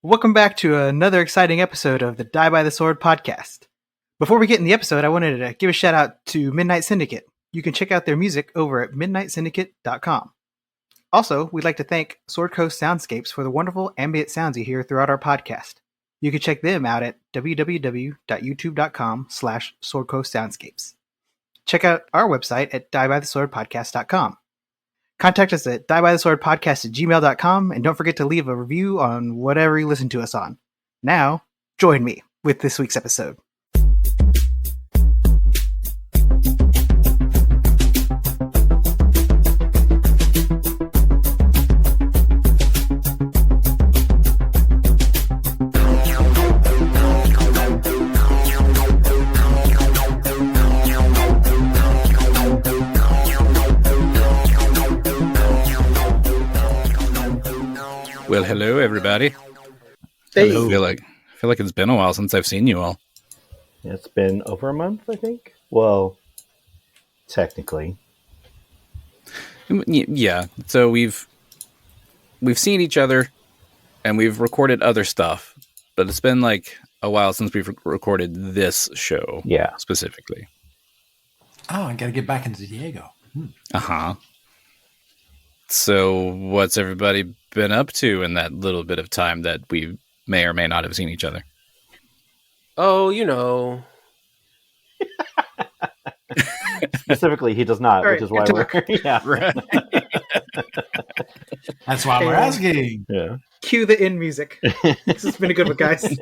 Welcome back to another exciting episode of the Die by the Sword podcast. Before we get in the episode, I wanted to give a shout out to Midnight Syndicate. You can check out their music over at midnightsyndicate.com. Also, we'd like to thank Sword Coast Soundscapes for the wonderful ambient sounds you hear throughout our podcast. You can check them out at www.youtube.com/swordcoastsoundscapes. Check out our website at diebytheswordpodcast.com. Contact us at diebytheswordpodcast@gmail.com, and don't forget to leave a review on whatever you listen to us on. Now, join me with this week's episode. Well, hello, everybody. Hey. I feel like it's been a while since I've seen you all. It's been over a month, I think. Well, technically. Yeah. So we've seen each other, and we've recorded other stuff, but it's been like a while since we've recorded this show. Yeah. Specifically. Oh, I got to get back into Diego. Uh-huh. So what's everybody been up to in that little bit of time that we may or may not have seen each other? Oh, you know. Specifically, he does not, which is why we're... Yeah. Right. That's why we're asking. Yeah. Cue the in music. This has been a good one, guys.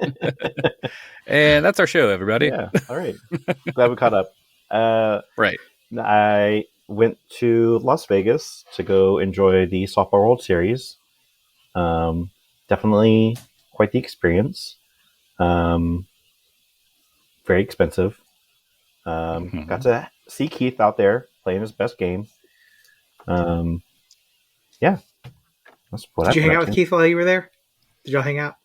And that's our show, everybody. Yeah. All right. Glad we caught up. Right. I went to Las Vegas to go enjoy the Softball World Series. Definitely quite the experience. Very expensive. Got to see Keith out there playing his best game. Yeah. That's what Did you hang out with Keith while you were there? Did y'all hang out?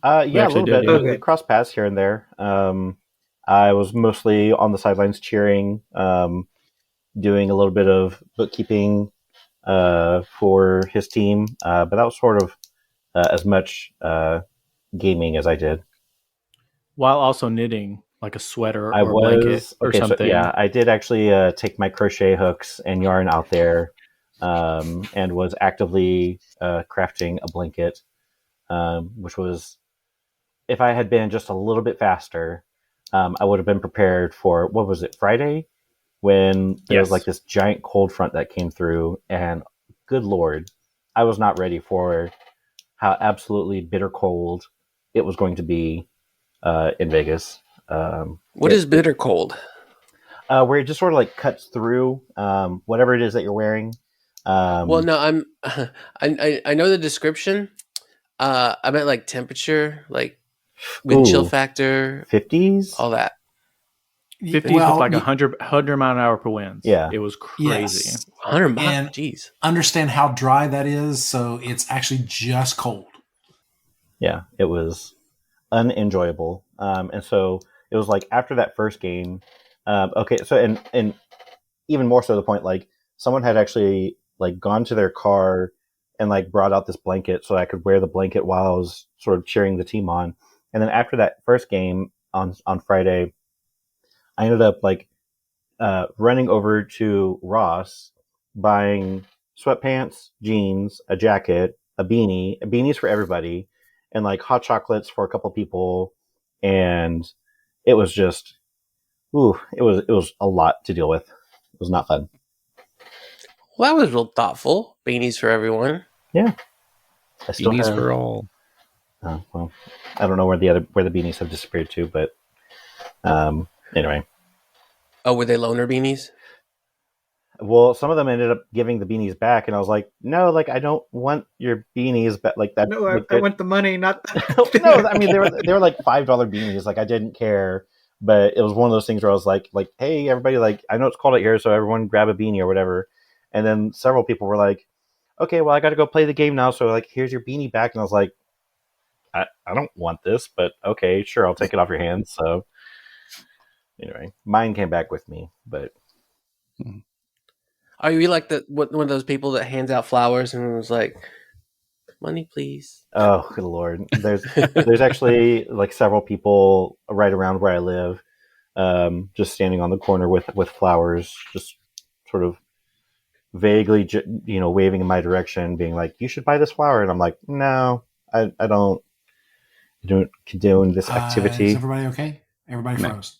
Yeah, a little bit. yeah. Okay. We crossed paths here and there. I was mostly on the sidelines cheering, doing a little bit of bookkeeping for his team, but that was sort of as much gaming as I did. While also knitting like a sweater I or a blanket or something. So, yeah, I did actually take my crochet hooks and yarn out there and was actively crafting a blanket, which was, if I had been just a little bit faster, I would have been prepared for, what was it, Friday? When there was like this giant cold front that came through, and good Lord, I was not ready for how absolutely bitter cold it was going to be in Vegas. What is bitter cold? Where it just sort of like cuts through whatever it is that you're wearing. Well, no, I know the description. I meant like temperature, like wind chill factor, 50s, all that. 50 with like 100 mile an hour per wind. Yeah. It was crazy. Yes. 100 miles. And Jeez. understand how dry that is, so it's actually just cold. Yeah, it was unenjoyable. And so it was like after that first game, okay, so and even more so the point, like someone had actually like gone to their car and like brought out this blanket so I could wear the blanket while I was sort of cheering the team on. And then after that first game on Friday, I ended up like running over to Ross, buying sweatpants, jeans, a jacket, beanies for everybody, and like hot chocolates for a couple people. And it was just, it was a lot to deal with. It was not fun. Well, that was real thoughtful. Beanies for everyone. Yeah. I still Beanies have, for all. well, I don't know where the beanies have disappeared to, but anyway. Oh, were they loaner beanies? Well, some of them ended up giving the beanies back, and I was like, no, like I don't want your beanies, but like that. No, I want the money, not. No, I mean they were like $5 beanies. Like I didn't care, but it was one of those things where I was like, hey, everybody, like I know it's cold out here, so everyone grab a beanie or whatever. And then several people were like, okay, well I got to go play the game now, so like here's your beanie back, and I was like, I don't want this, but okay, sure, I'll take it off your hands. So anyway, mine came back with me, but. Are you like one of those people that hands out flowers and was like, Money, please. Oh, good lord! There's actually like several people right around where I live, just standing on the corner with flowers, just sort of vaguely, waving in my direction, being like, "You should buy this flower," and I'm like, "No, I don't condone this activity." Is everybody okay? Everybody froze.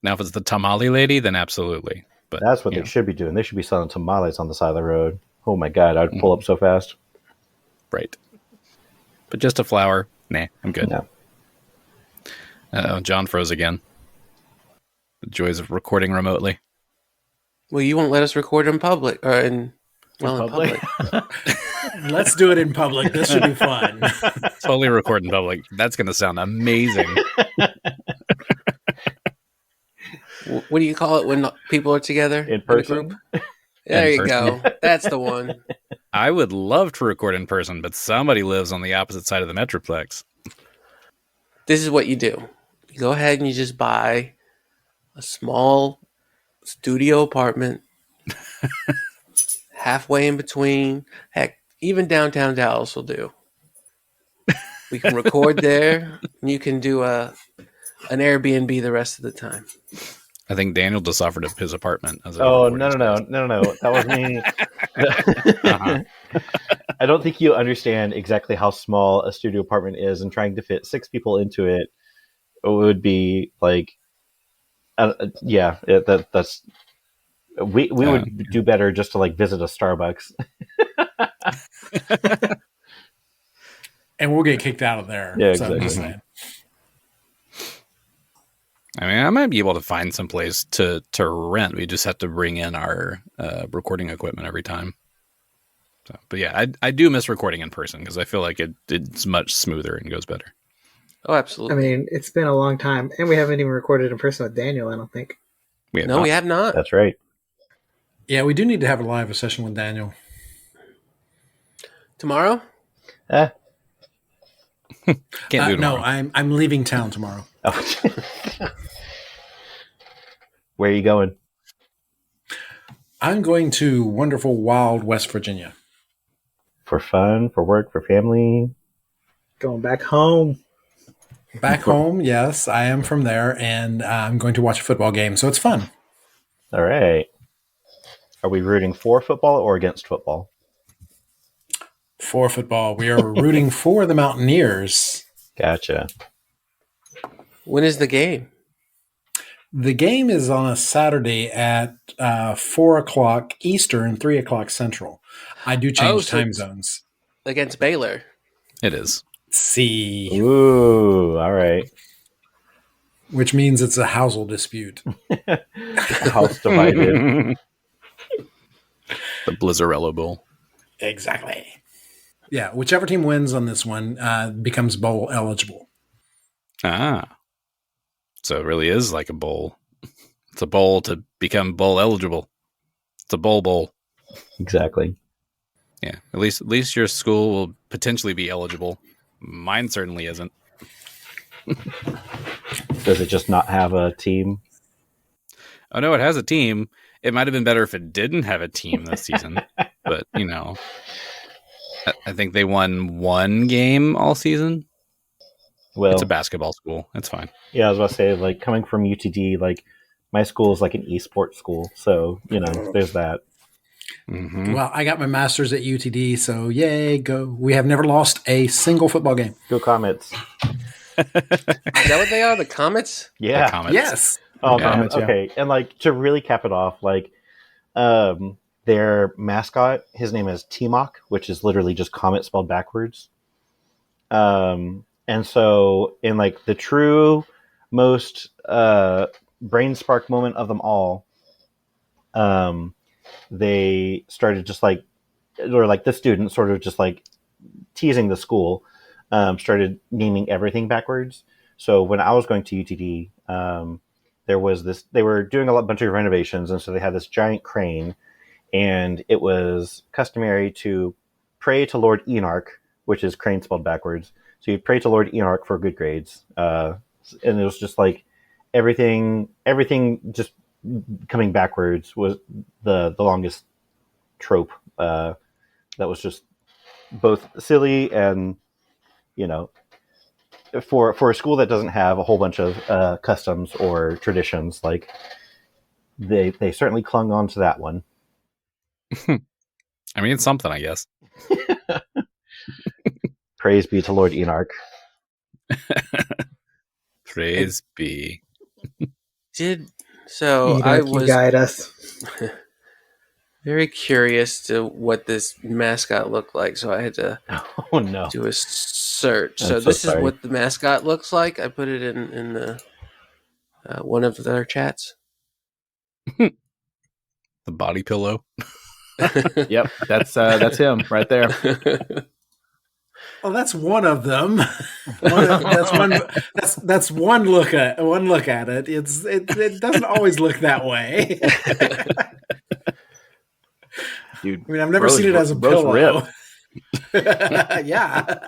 Now, if it's the tamale lady, then absolutely. But That's what they should be doing. They should be selling tamales on the side of the road. Oh my god, I'd pull up so fast. Right. But just a flower. Nah, I'm good. No. John froze again. The joys of recording remotely. Well, you won't let us record in public or in public. Let's do it in public. This should be fun. Totally record in public. That's going to sound amazing. What do you call it when people are together In person? a group? There you go. That's the one. I would love to record in person, but somebody lives on the opposite side of the Metroplex. This is what you do. You go ahead and you just buy a small studio apartment halfway in between. Heck, even downtown Dallas will do. We can record there, and you can do an Airbnb the rest of the time. I think Daniel just offered up his apartment. As a No. recording space. That was me. I don't think you understand exactly how small a studio apartment is, and trying to fit 6 people into it would be like, that's. We would do better just to like visit a Starbucks. And we'll get kicked out of there. Yeah, So I'm just exactly. saying. I mean, I might be able to find some place to rent. We just have to bring in our recording equipment every time. So, but yeah, I do miss recording in person because I feel like it's much smoother and goes better. Oh, absolutely. I mean, it's been a long time, and we haven't even recorded in person with Daniel, I don't think. We have not. That's right. Yeah, we do need to have a live session with Daniel. Tomorrow? Can't do it No, tomorrow. I'm leaving town tomorrow. Where are you going? I'm going to wonderful, wild West Virginia. For fun, for work, for family? Going back home. Back home, yes, I am from there, and I'm going to watch a football game, so it's fun. All right. Are we rooting for football or against football? For football, we are rooting for the Mountaineers. Gotcha. When is the game? The game is on a Saturday at 4 o'clock Eastern, 3 o'clock Central. I do change time zones. Against Baylor. It is. See. Ooh, all right. Which means it's a housel dispute. House divided. The Blizzarella Bowl. Exactly. Yeah, whichever team wins on this one becomes bowl eligible. Ah. So it really is like a bowl. It's a bowl to become bowl eligible. It's a bowl. Exactly. Yeah. At least your school will potentially be eligible. Mine certainly isn't. Does it just not have a team? Oh no, it has a team. It might have been better if it didn't have a team this season. But, I think they won one game all season. Well, It's a basketball school. It's fine. yeah, I was about to say, like, coming from UTD, like, my school is like an esports school. So, there's that. Mm-hmm. Well, I got my master's at UTD, so yay, go. We have never lost a single football game. Go Comets. Is that what they are? The Comets? Yeah. The Comets. Yes. Oh, Yeah. man. Okay. And like to really cap it off, like their mascot, his name is T-Mock, which is literally just comet spelled backwards. And so in like the true most brain spark moment of them all, they started just like, or like the students sort of just like teasing the school, started naming everything backwards. So when I was going to UTD, there was this, they were doing a bunch of renovations. And so they had this giant crane, and it was customary to pray to Lord Enarch, which is crane spelled backwards. So you pray to Lord Enarch for good grades. And it was just like everything just coming backwards was the longest trope. That was just both silly and, for a school that doesn't have a whole bunch of customs or traditions, like they certainly clung on to that one. I mean, it's something, I guess. Praise be to Lord Enoch. Praise be. I was guide us. very curious to what this mascot looked like, so I had to do a search. I'm so so this sorry. is what the mascot looks like. I put it in the one of their chats. The body pillow. Yep, that's him right there. Well, that's one of them. That's one look at it. It doesn't always look that way. Dude, I mean, I've never seen it as a pillow. Yeah,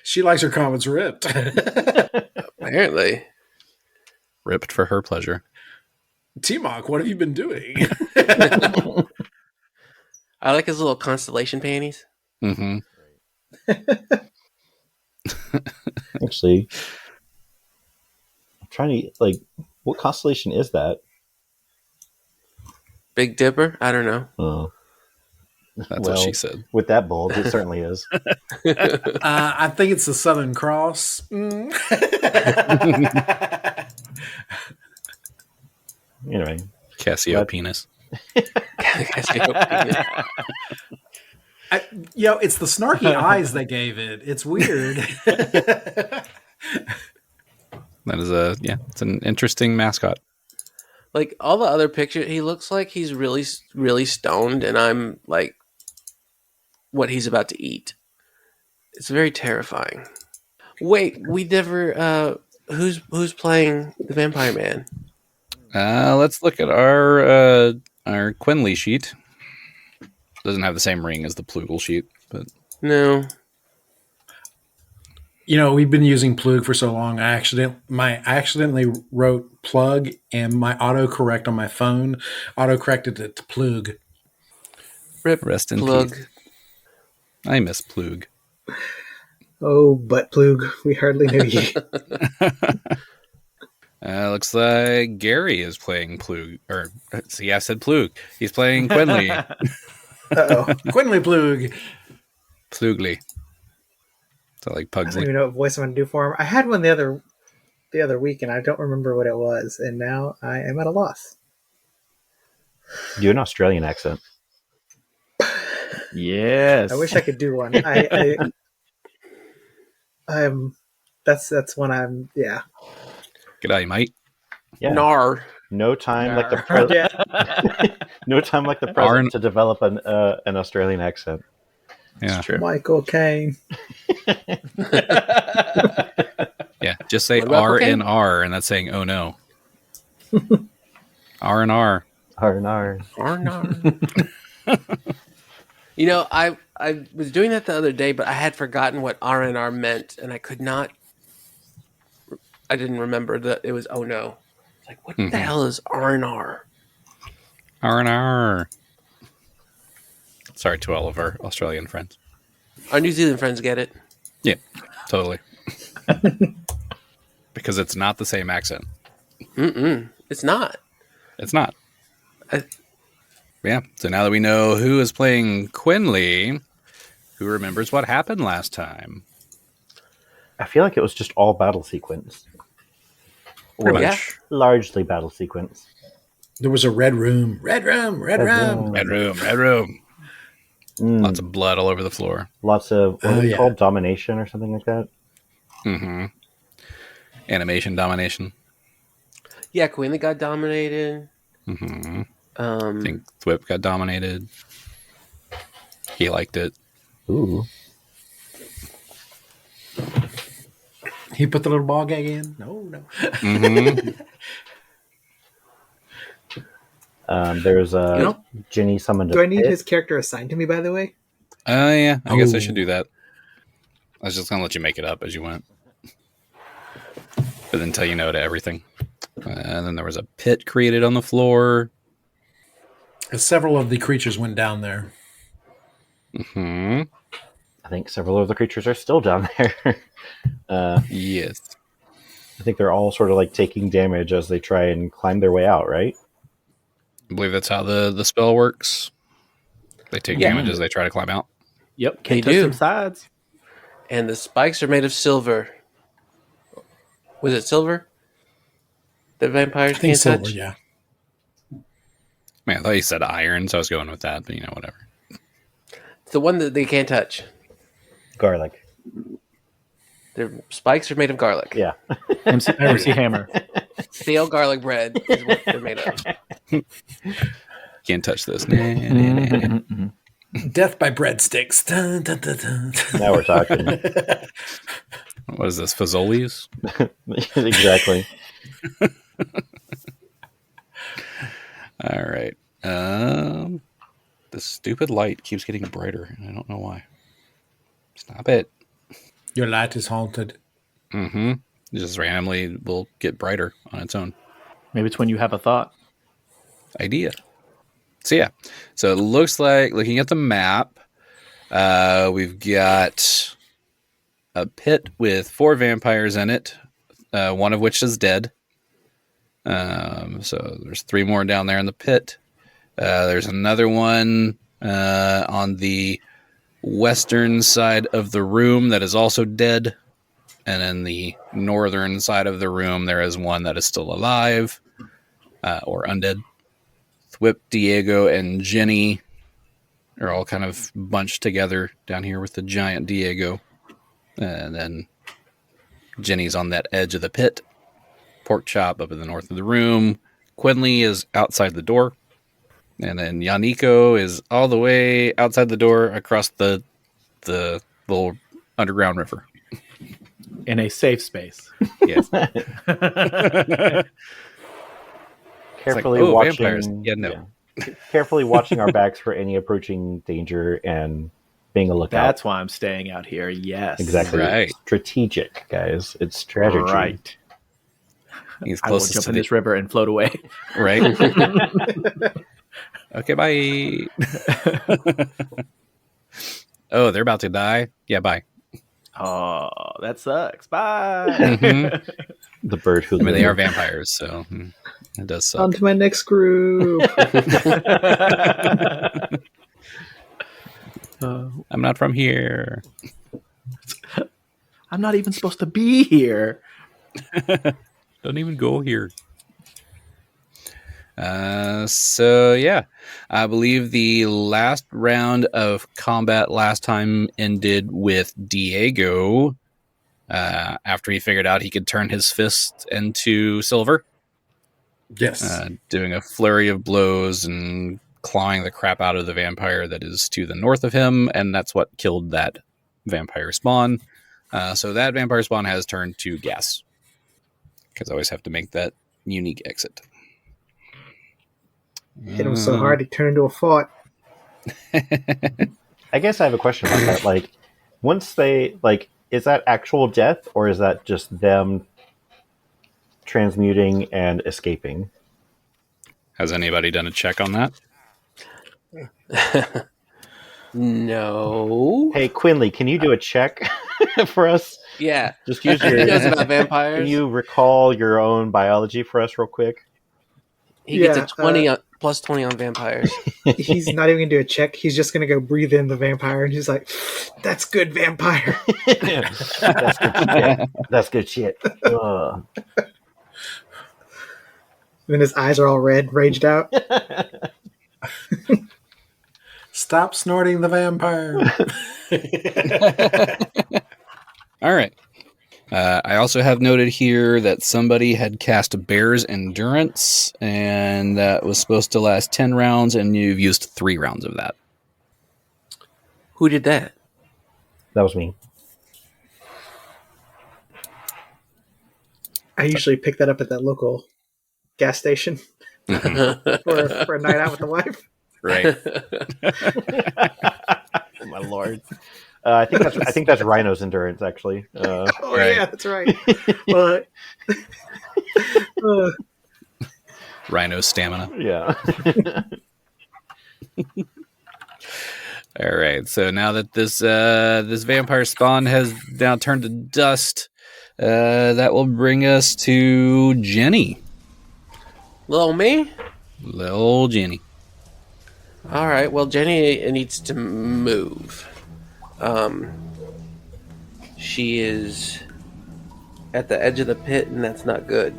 she likes her comments ripped. Apparently, ripped for her pleasure. T-Mock, what have you been doing? I like his little constellation panties. Mm-hmm. Actually, I'm trying to what constellation is that? Big Dipper? I don't know. Oh. That's what she said. With that bulge, it certainly is. I think it's the Southern Cross. Anyway, Casio penis. It's the snarky eyes they gave it. It's weird. That is it's an interesting mascot. Like all the other pictures, he looks like he's really, really stoned, and I'm like, what he's about to eat. It's very terrifying. Wait, we never. Who's playing the Vampire Man? Let's look at our Quinley sheet. Doesn't have the same ring as the Plugel sheet, but no. We've been using Plug for so long. I accidentally wrote plug, and my autocorrect on my phone autocorrected it to Plug. Rest in Plug. peace. I miss Plug. Oh, butt Plug, we hardly knew you. Looks like Gary is playing Plug. I said Plug. He's playing Quinley. Uh-oh. Quinley Plug. Plugly. So like I don't Pugsley. even know what voice I'm going to do for him. I had one the other week, and I don't remember what it was, and now I am at a loss. Do an Australian accent. Yes. I wish I could do one. I'm. That's when I'm. Yeah. G'day, mate. Yeah. Nar. No time like the president. No time like the president to develop an Australian accent. Yeah, true. Michael Caine. Yeah, just say R and R, and that's saying oh no. R and R. R and R. R and R. I was doing that the other day, but I had forgotten what R and R meant, and I didn't remember that it was oh no. It's like, what the hell is R and R? R and R. Sorry to all of our Australian friends. Our New Zealand friends get it. Yeah, totally. Because it's not the same accent. It's not. It's not. Yeah, so now that we know who is playing Quinley, who remembers what happened last time? I feel like it was just all battle sequence. Or largely battle sequence. There was a red room. Red room. Lots of blood all over the floor. Lots of, what is it called? Domination or something like that? Mm-hmm. Animation domination. Yeah, Quinley got dominated. Mm-hmm. I think Thwip got dominated. He liked it. Ooh. He put the little ball gag in? No. Mm-hmm. There's Genny summoned. Do I need his character assigned to me, by the way? Yeah. I guess I should do that. I was just going to let you make it up as you went. But then tell you no to everything. And then there was a pit created on the floor. Several of the creatures went down there. Mm-hmm. I think several of the creatures are still down there. Yes. I think they're all sort of like taking damage as they try and climb their way out, right? I believe that's how the spell works. They take damage as they try to climb out. Yep, They can't touch do. them sides. And the spikes are made of silver. Was it silver? The vampires I think can't silver, touch? yeah. Man, I thought you said iron, so I was going with that, but whatever. It's the one that they can't touch. Garlic. Their spikes are made of garlic. Yeah. MC Hammer. Stale garlic bread is what they're made of. Can't touch this. Death by breadsticks. Dun, dun, dun, dun. Now we're talking. What is this? Fazoli's? Exactly. All right. The stupid light keeps getting brighter, and I don't know why. Stop it. Your light is haunted. Mm-hmm. It just randomly will get brighter on its own. Maybe it's when you have a thought. Idea. So yeah. So it looks like, looking at the map, we've got a pit with 4 vampires in it, one of which is dead. So there's 3 more down there in the pit. There's another one on the western side of the room that is also dead. And in the northern side of the room, there is one that is still alive or undead. Thwip, Diego, and Genny are all kind of bunched together down here with the giant Diego. And then Genny's on that edge of the pit. Porkchop up in the north of the room. Quinley is outside the door. And then Yaneeko is all the way outside the door across the little underground river. In a safe space. Yes. Carefully like, watching. Vampires. Yeah, no. Yeah. Carefully watching our backs for any approaching danger and being a lookout. That's why I'm staying out here. Yes. Exactly. Right. Strategic, guys. It's strategy. Right. He's I will closest jump to in the this river and float away. right. Okay, bye. Oh, they're about to die. Yeah, bye. Oh, that sucks. Bye. Mhm. The bird who I mean, they are lived. vampires, so it does suck. On to my next group. I'm not from here. I'm not even supposed to be here. Don't even go here. So yeah, I believe the last round of combat last time ended with Diego. After he figured out he could turn his fist into silver, Yes. doing a flurry of blows and clawing the crap out of the vampire that is to the north of him, and that's what killed that vampire spawn. So that vampire spawn has turned to gas, because I always have to make that unique exit. Hit him so hard he turned into a fart. I guess I have a question about that. Like, once they is that actual death or is that just them transmuting and escaping? Has anybody done a check on that? No. Hey, Quinley, can you do a check for us? Yeah. Just use He your. knows about vampires. Can you recall your own biology for us, real quick? He gets Yeah, a 20 on, plus 20 on vampires. He's not even going to do a check. He's just going to go breathe in the vampire, and he's like, "That's good vampire." That's good shit. That's good shit. Ugh. Then his eyes are all red, raged out. Stop snorting the vampire. All right. I also have noted here that somebody had cast Bear's Endurance, and that was supposed to last 10 rounds, and you've used 3 rounds of that. Who did that? That was me. I usually pick that up at that local gas station for a night out with the wife. Right. Oh, my lord. I think that's Rhino's endurance, actually. Oh Right. yeah, that's right. Well, Rhino stamina. Yeah. All right. So now that this vampire spawn has now turned to dust, that will bring us to Genny. Little me? Little Genny. All right. Well, Genny needs to move. She is at the edge of the pit, and that's not good.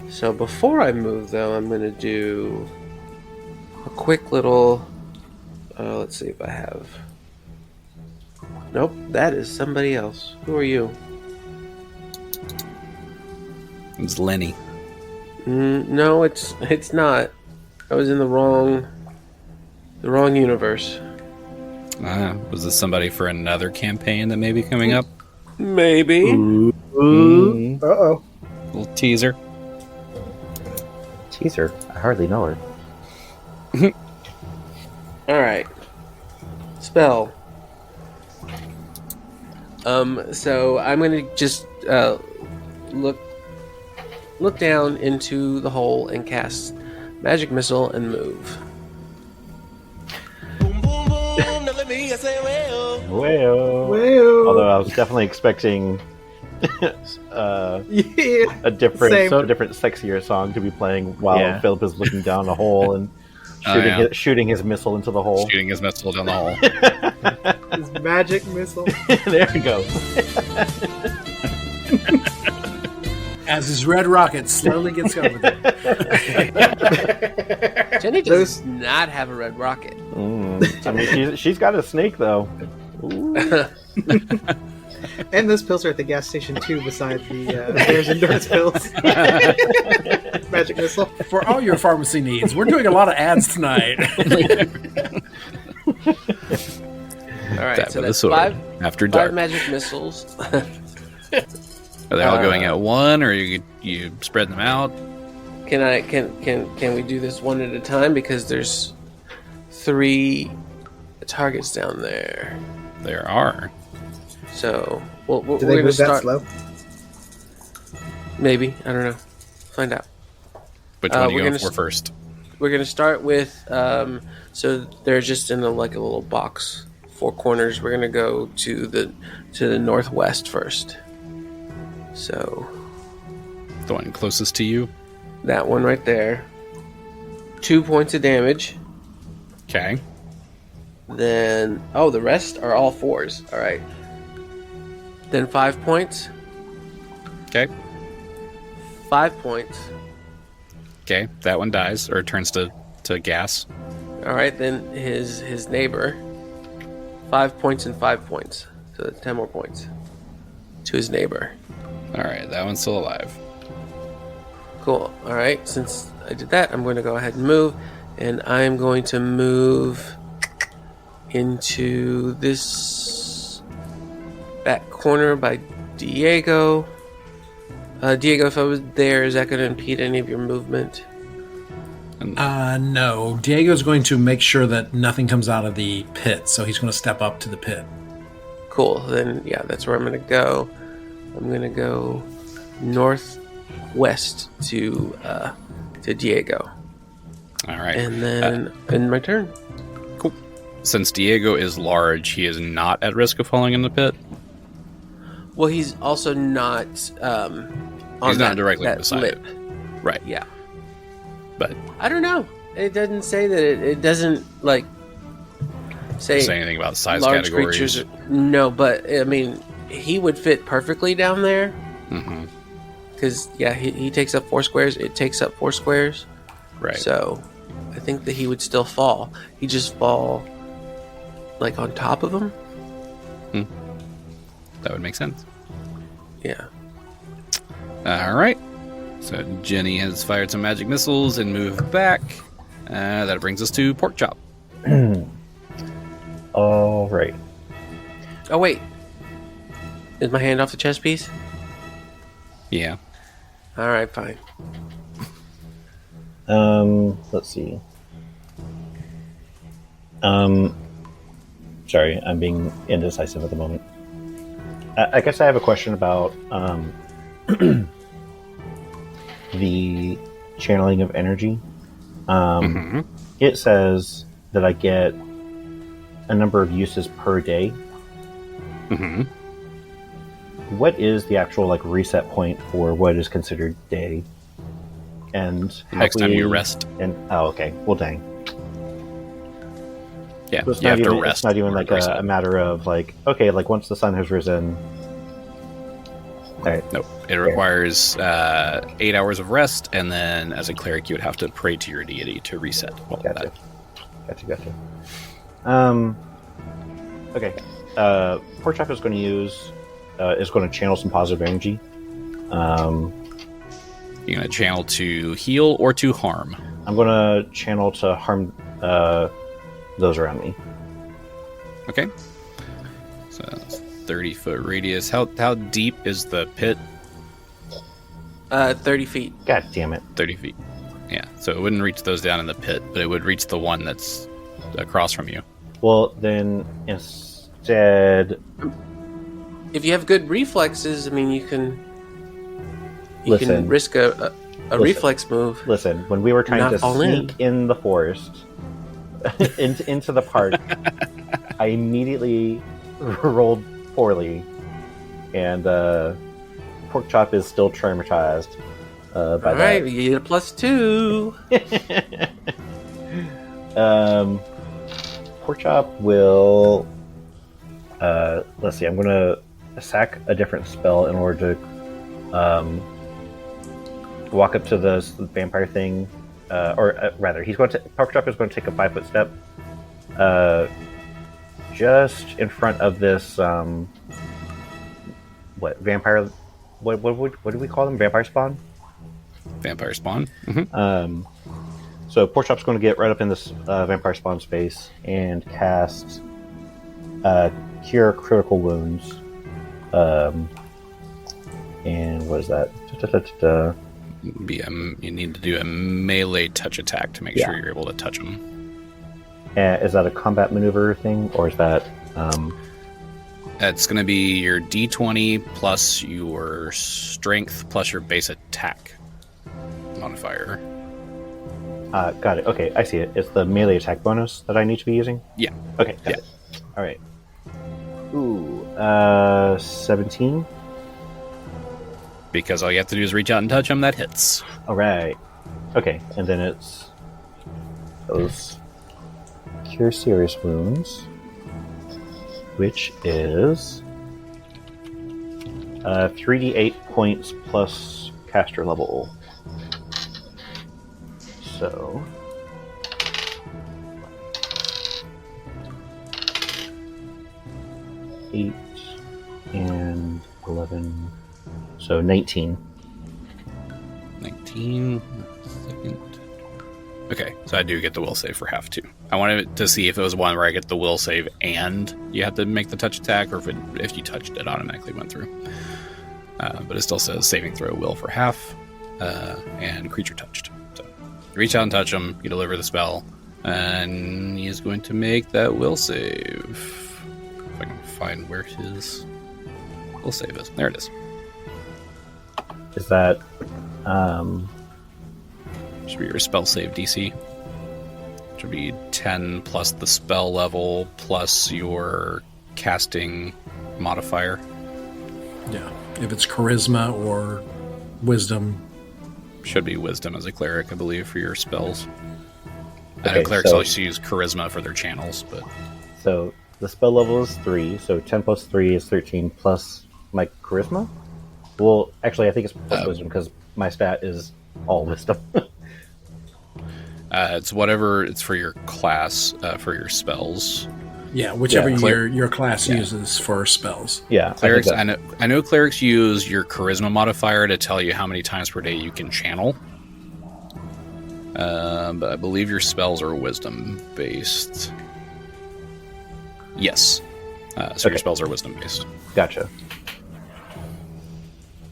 So before I move, though, I'm going to do a quick little... let's see if I have... Nope, that is somebody else. Who are you? It's Lenny. No, it's not. I was in the wrong universe. Was this somebody for another campaign that may be coming up? Maybe. Uh-oh. Little teaser. Teaser. I hardly know her. All right. Spell. So I'm gonna just look down into the hole and cast Magic Missile and move. Well. Although I was definitely expecting a different, sexier song to be playing while Phillip is looking down a hole and shooting his missile into the hole. Shooting his missile down the hole. His magic missile. There we go. As his red rocket slowly gets over there. Genny does not have a red rocket. I mean, she's got a snake though. And those pills are at the gas station too, beside the Bears Endurance pills. Magic missile. For all your pharmacy needs, we're doing a lot of ads tonight. All right, That so with that's a sword after dark. 5 magic missiles. Are they all going at one, or you spread them out? Can we do this one at a time, because there's 3 targets down there. There are. So we're Do they going to move that start. slow? Maybe, I don't know. Find out. Which one are you we're going gonna for first? We're going to start with. So they're just in a little box, 4 corners. We're going to go to the northwest first. So The one closest to you. that one right there. 2 points of damage. Okay. Then the rest are all 4s. All right. Then 5 points. Okay. 5 points. Okay. That one dies or turns to gas. All right. Then his neighbor. 5 points and 5 points. So that's 10 more points to his neighbor. All right. That one's still alive. Cool. All right. Since I did that, I'm going to go ahead and move, and I'm going to move into this back corner by Diego. Diego, if I was there, is that going to impede any of your movement? No. Diego's going to make sure that nothing comes out of the pit, so he's going to step up to the pit. Cool. Then, yeah, that's where I'm going to go. I'm going to go northwest to Diego. All right. And then in my turn. Cool. Since Diego is large, he is not at risk of falling in the pit. Well, he's also not He's not directly beside lip. it. Right. Yeah. But I don't know. It doesn't say that it doesn't say anything about size large categories. creatures. No, but I mean, he would fit perfectly down there. Mm-hmm. Because he takes up 4 squares. It takes up 4 squares. Right. So I think that he would still fall. He just fall on top of him. That would make sense. Yeah. All right. So Genny has fired some magic missiles and moved back. That brings us to Porkchop. All right. Oh wait. Is my hand off the chess piece? Yeah. All right, fine. Let's see. Sorry, I'm being indecisive at the moment. I guess I have a question about the channeling of energy. It says that I get a number of uses per day. Mm-hmm. What is the actual like reset point for what is considered day? And Next time you rest. And okay, well, dang. Yeah, So it's you not have to even, rest. It's not even like reset. a matter of like, okay, like once the sun has risen. All right. Nope. It requires 8 hours of rest, and then as a cleric, you would have to pray to your deity to reset all of that. Gotcha. Okay. Porkchop is going to channel some positive energy. You're going to channel to heal or to harm. I'm going to channel to harm those around me. Okay. So 30-foot radius. How deep is the pit? 30 feet. God damn it. 30 feet. Yeah. So it wouldn't reach those down in the pit, but it would reach the one that's across from you. Well, then instead, If you have good reflexes, I mean, you can Listen. risk a reflex move. listen, when we were trying Not to all sneak in the forest into the park, I immediately rolled poorly, and Porkchop is still traumatized by All that. right, you get a +2. Porkchop will. Let's see. I'm going to sack a different spell in order to walk up to the vampire thing, or rather, Porkchop is going to take a 5-foot step, just in front of this. Vampire? What do we call them? Vampire spawn. Vampire spawn. Mm-hmm. So Porkchop's going to get right up in this vampire spawn space and cast Cure Critical Wounds. And what is that? You need to do a melee touch attack to make sure you're able to touch them. Is that a combat maneuver thing, or is that? It's going to be your D20 plus your strength plus your base attack modifier. Got it. Okay, I see it. It's the melee attack bonus that I need to be using? Yeah. Okay, got it. All right. Ooh, 17? Because all you have to do is reach out and touch them, that hits. All right. Okay, and then it's those Cure Serious Wounds, which is 3d8 points plus caster level. So 8 and 11, so 19. 19. Second. Okay, so I do get the will save for half too. I wanted to see if it was one where I get the will save and you have to make the touch attack, or if you touched it automatically went through. But it still says saving throw will for half and creature touched. So you reach out and touch him, you deliver the spell, and he is going to make that will save. If I can find where his will save is. There it is. Is that Should be your spell save DC. Should be 10 plus the spell level plus your casting modifier. Yeah. If it's charisma or wisdom. Should be wisdom as a cleric, I believe, for your spells. I Okay, know clerics so- always use charisma for their channels, but so the spell level is 3, so 10 plus 3 is 13 plus my charisma? Well, actually, I think it's plus wisdom because my stat is all wisdom. it's whatever it's for your class, for your spells. Yeah, whichever Yeah. your class uses for spells. Yeah, Clerics, I think I know clerics use your charisma modifier to tell you how many times per day you can channel. But I believe your spells are wisdom based. Yes. So your spells are wisdom based. gotcha.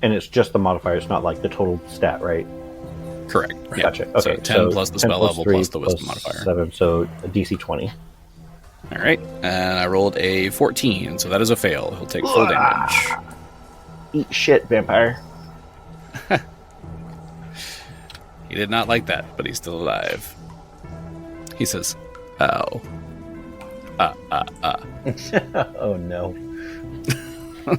And it's just the modifier; it's not like the total stat, right? Correct. Yeah. Gotcha. Okay, So 10 plus the 10 spell plus level 3 plus the wisdom plus modifier. 7, so a DC 20. All right. And I rolled a 14, so that is a fail. He'll take full damage. Eat shit, vampire. He did not like that, but he's still alive. He says, Oh. Oh no. All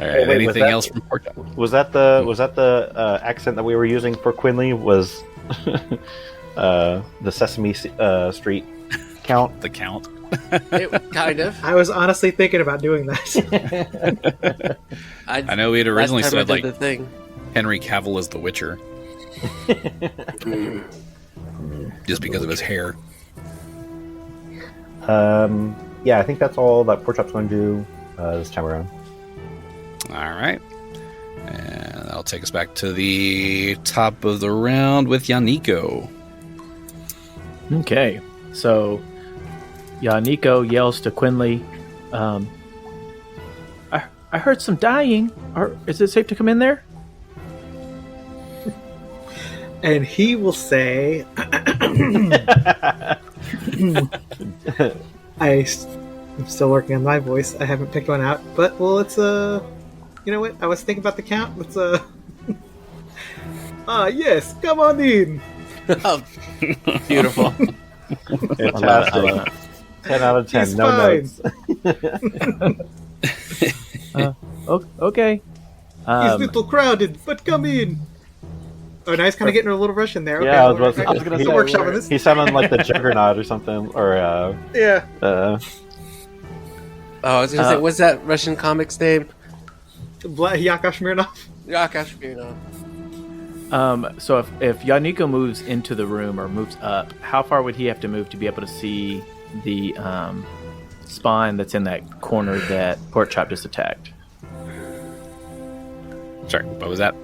right. Wait, anything else from Porkchop? Was that the accent that we were using for Quinley? Was the Sesame Street count? The count. It, kind of. I was honestly thinking about doing that. I know we had originally last time I said did like the thing. Henry Cavill is the Witcher, just because of his hair. Yeah, I think that's all that Porkchop's going to do this time around. All right. And that'll take us back to the top of the round with Yaneeko. Okay, so Yaneeko yells to Quinley, I heard some dying. Is it safe to come in there? And he will say, I'm still working on my voice. I haven't picked one out, but well, it's you know what? I was thinking about the count. Let's yes, come on in. Oh, beautiful. Fantastic. 10 out of 10. He's no fine. notes. Okay. He's a little crowded, but come in. Oh, now he's kind of getting a little rush in there. Okay, Yeah, I was going we're to say, workshopping this. he sounded like the Juggernaut or something, or Yeah. Oh, I was gonna say, what's that Russian comic's name? Yakov Smirnov. Yakash Smirnov. So if Yaneeko moves into the room or moves up, how far would he have to move to be able to see the spawn that's in that corner that Porkchop just attacked? Sorry, what was that?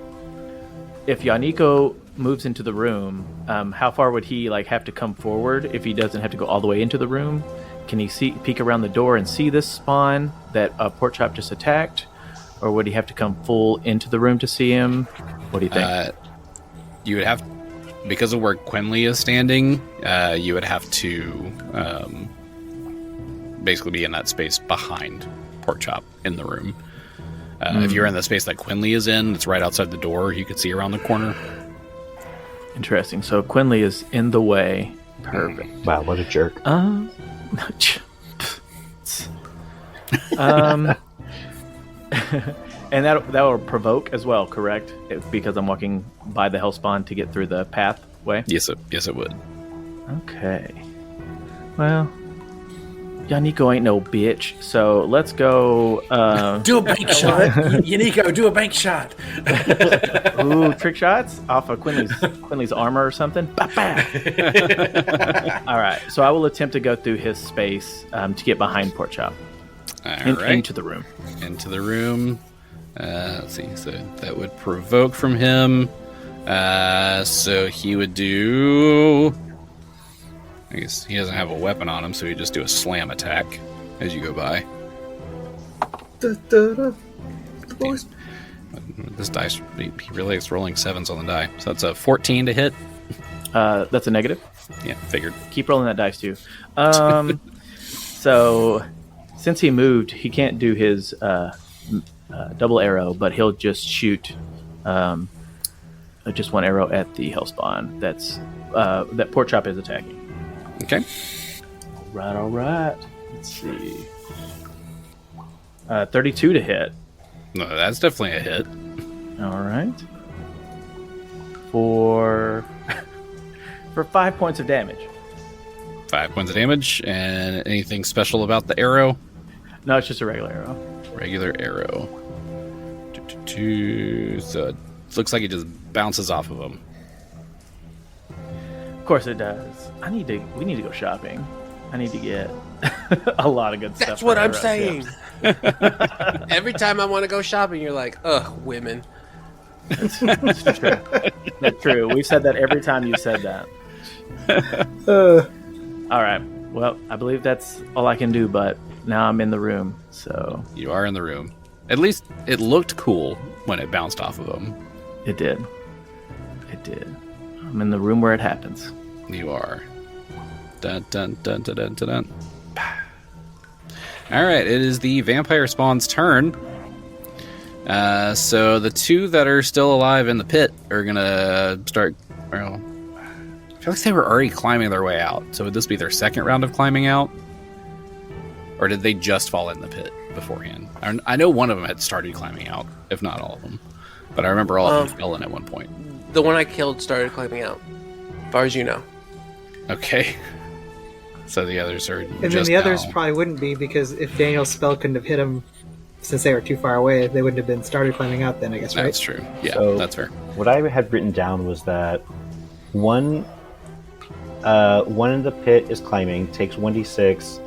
If Yaneeko moves into the room, how far would he have to come forward if he doesn't have to go all the way into the room? Can he peek around the door and see this spawn that Porkchop just attacked? Or would he have to come full into the room to see him? What do you think? You would have, because of where Quinley is standing, you would have to basically be in that space behind Porkchop in the room. If you're in the space that Quinley is in, it's right outside the door. You could see around the corner. Interesting. So Quinley is in the way. Perfect. wow, what a jerk. And that will provoke as well, correct? Because I'm walking by the hellspawn to get through the pathway? Yes, it would. Okay. Well, Yaneeko ain't no bitch, so let's go... Do a bank shot. Yaneeko, do a bank shot. Ooh, trick shots? Off of Quinley's armor or something? Ba-ba! All right, so I will attempt to go through his space to get behind Porkchop. Into the room. Into the room. Let's see. So that would provoke from him. So he would do... I guess he doesn't have a weapon on him, so he'd just do a slam attack as you go by. This dice, he really is rolling 7s on the die. So that's a 14 to hit. That's a negative. Yeah, figured. Keep rolling that dice, too. So... Since he moved, he can't do his double arrow, but he'll just shoot just one arrow at the hellspawn that Porkchop is attacking. Okay. All right. Let's see. 32 to hit. No, that's definitely a hit. All right. For 5 points of damage. 5 points of damage, and anything special about the arrow? No, it's just a regular arrow. Regular arrow. So it looks like it just bounces off of him. Of course it does. We need to go shopping. I need to get a lot of good stuff. That's what I'm arrows, saying. Every time I want to go shopping, you're like, ugh, women. That's true. That's true. We've said that every time you said that. All right. Well, I believe that's all I can do, but now I'm in the room, so... You are in the room. At least it looked cool when it bounced off of him. It did. It did. I'm in the room where it happens. You are. Dun, dun, dun, dun, dun, dun, dun. All right, it is the vampire spawn's turn. So the two that are still alive in the pit are going to start... Well, feel like they were already climbing their way out. So would this be their second round of climbing out? Or did they just fall in the pit beforehand? I know one of them had started climbing out, if not all of them. But I remember all of them fell in at one point. The one I killed started climbing out, as far as you know. Okay. So the others are And then the others probably wouldn't be, because if Daniel's spell couldn't have hit them, since they were too far away, they wouldn't have been started climbing out then, I guess, right? That's true. Yeah, So, that's fair. What I had written down was that one in the pit is climbing, takes 1d6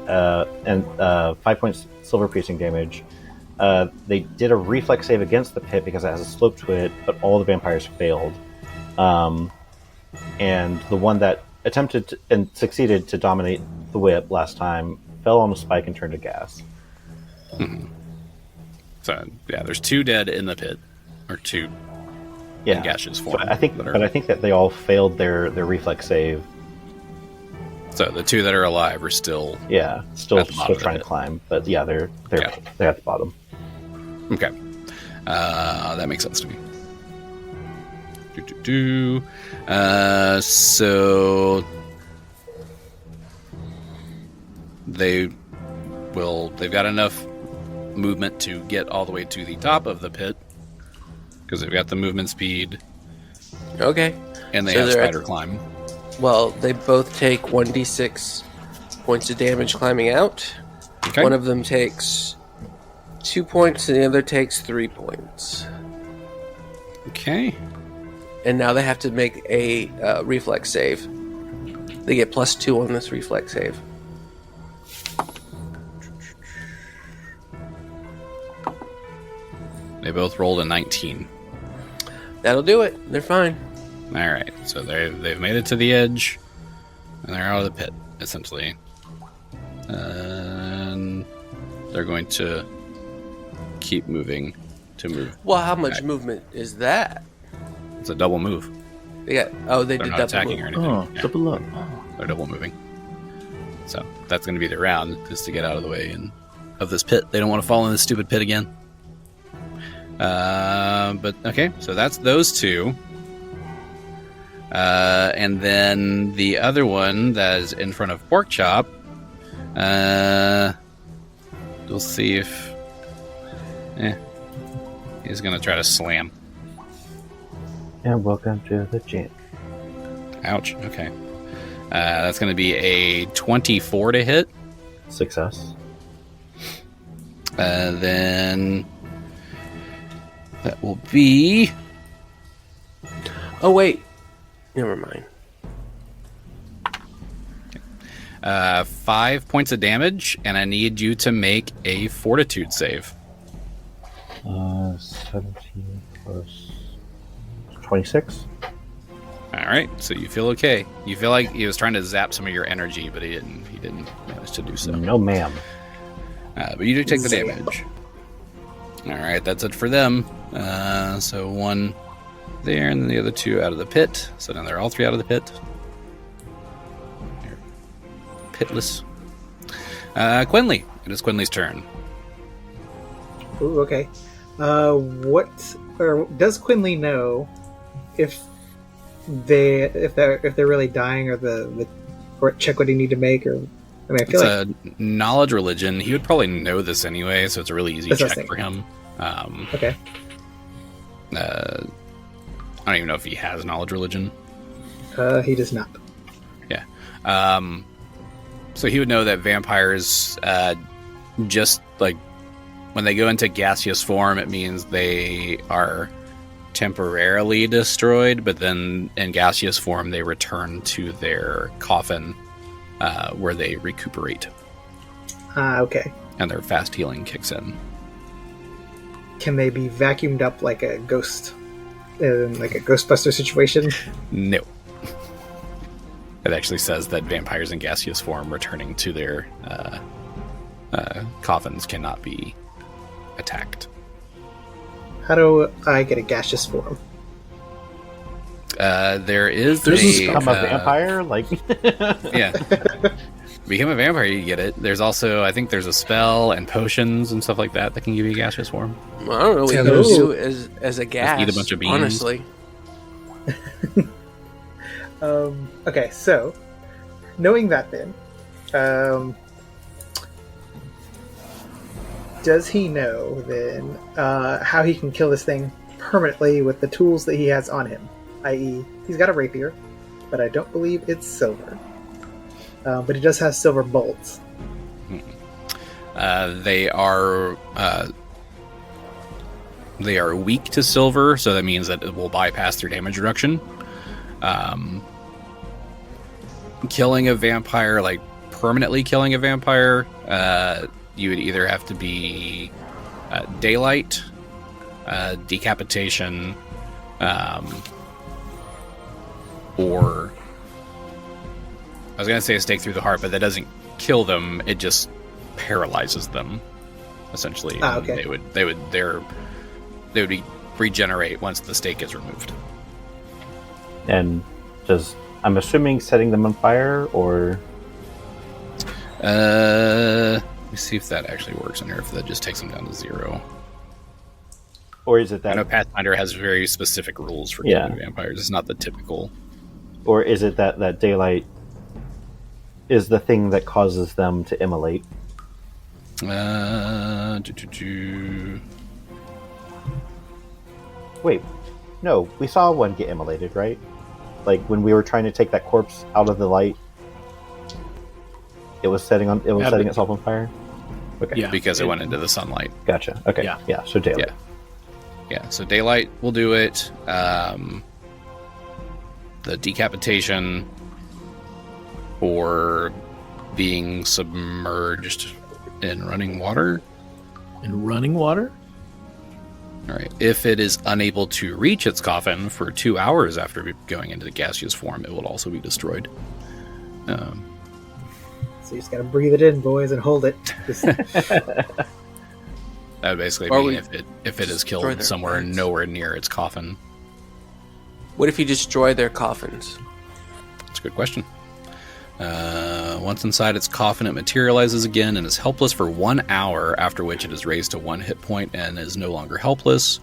and 5 points silver piercing damage. They did a reflex save against the pit because it has a slope to it, but all the vampires failed. And the one that attempted and succeeded to dominate the whip last time fell on a spike and turned to gas. Mm-hmm. So yeah, there's 2 dead in the pit, or 2 in gaseous form. So I think that they all failed their reflex save. So the 2 that are alive are still still trying to climb, but they're at the bottom. Okay, that makes sense to me. So they've got enough movement to get all the way to the top of the pit because they've got the movement speed. Okay. And they have spider climb. Well, they both take 1d6 points of damage climbing out. Okay. One of them takes 2 points, and the other takes 3 points. Okay. And now they have to make a reflex save. They get +2 on this reflex save. They both rolled a 19. That'll do it. They're fine. All right, so they've made it to the edge, and they're out of the pit, essentially. And they're going to keep moving to move. Well, how much movement is that? It's a double move. They're did double attacking move. or anything. Oh, Yeah. double up. They're double moving. So that's going to be their round, is to get out of the way of this pit. They don't want to fall in this stupid pit again. But okay, so that's those 2. And then the other one that is in front of Porkchop, we'll see if he's going to try to slam. And welcome to the gym. Ouch, okay. That's going to be a 24 to hit. Success. Then that will be... Oh, wait. Never mind. 5 points of damage, and I need you to make a fortitude save. 17 plus 26. All right, so you feel okay. You feel like he was trying to zap some of your energy, but he didn't manage to do so. No, ma'am. But you do take the damage. All right, that's it for them. So 1 there, and then the other 2 out of the pit. So now they're all 3 out of the pit. They're pitless. Quinley. It is Quinley's turn. Ooh, okay. Does Quinley know if they're really dying, or check what he need to make, or I mean, I feel it's a knowledge religion. He would probably know this anyway, so it's a really easy check for him. Okay. I don't even know if he has knowledge religion. He does not. Yeah. So he would know that vampires, just like when they go into gaseous form, it means they are temporarily destroyed, but then in gaseous form, they return to their coffin, where they recuperate. Okay. And their fast healing kicks in. Can they be vacuumed up like a ghost, like a Ghostbuster situation? No. It actually says that vampires in gaseous form returning to their coffins cannot be attacked. How do I get a gaseous form? There's become a vampire, like yeah. Become a vampire, you get it. There's also, I think there's a spell and potions and stuff like that can give you a gaseous form. Well, I don't know what you can do as a gas. Eat a bunch of beans. Honestly. Okay, so knowing that, then, does he know then how he can kill this thing permanently with the tools that he has on him? I.e., he's got a rapier, but I don't believe it's silver. But he does have silver bolts. They are weak to silver, so that means that it will bypass their damage reduction. Killing a vampire, like permanently killing a vampire, you would either have to be daylight, decapitation, or I was going to say a stake through the heart, but that doesn't kill them. It just paralyzes them, essentially. Okay. They would regenerate once the stake is removed. And I'm assuming setting them on fire, or let me see if that actually works in here. If that just takes them down to 0. or is it I know that, Pathfinder has very specific rules for killing vampires. It's not the typical. or is it that daylight is the thing that causes them to immolate? Wait, no, we saw one get immolated, right? Like when we were trying to take that corpse out of the light, it was setting itself on fire. Okay, Yeah. Because it went into the sunlight. gotcha. Okay, Yeah. So daylight. Yeah, so daylight will do it. The decapitation or being submerged in running water. In running water? All right. If it is unable to reach its coffin for 2 hours after going into the gaseous form, it will also be destroyed. So you just gotta breathe it in, boys, and hold it. Just, That would basically Or mean we if it is destroy killed their somewhere minds. nowhere near its coffin. What if you destroy their coffins? That's a good question. Once inside its coffin, it materializes again and is helpless for 1 hour, after which it is raised to 1 hit point and is no longer helpless.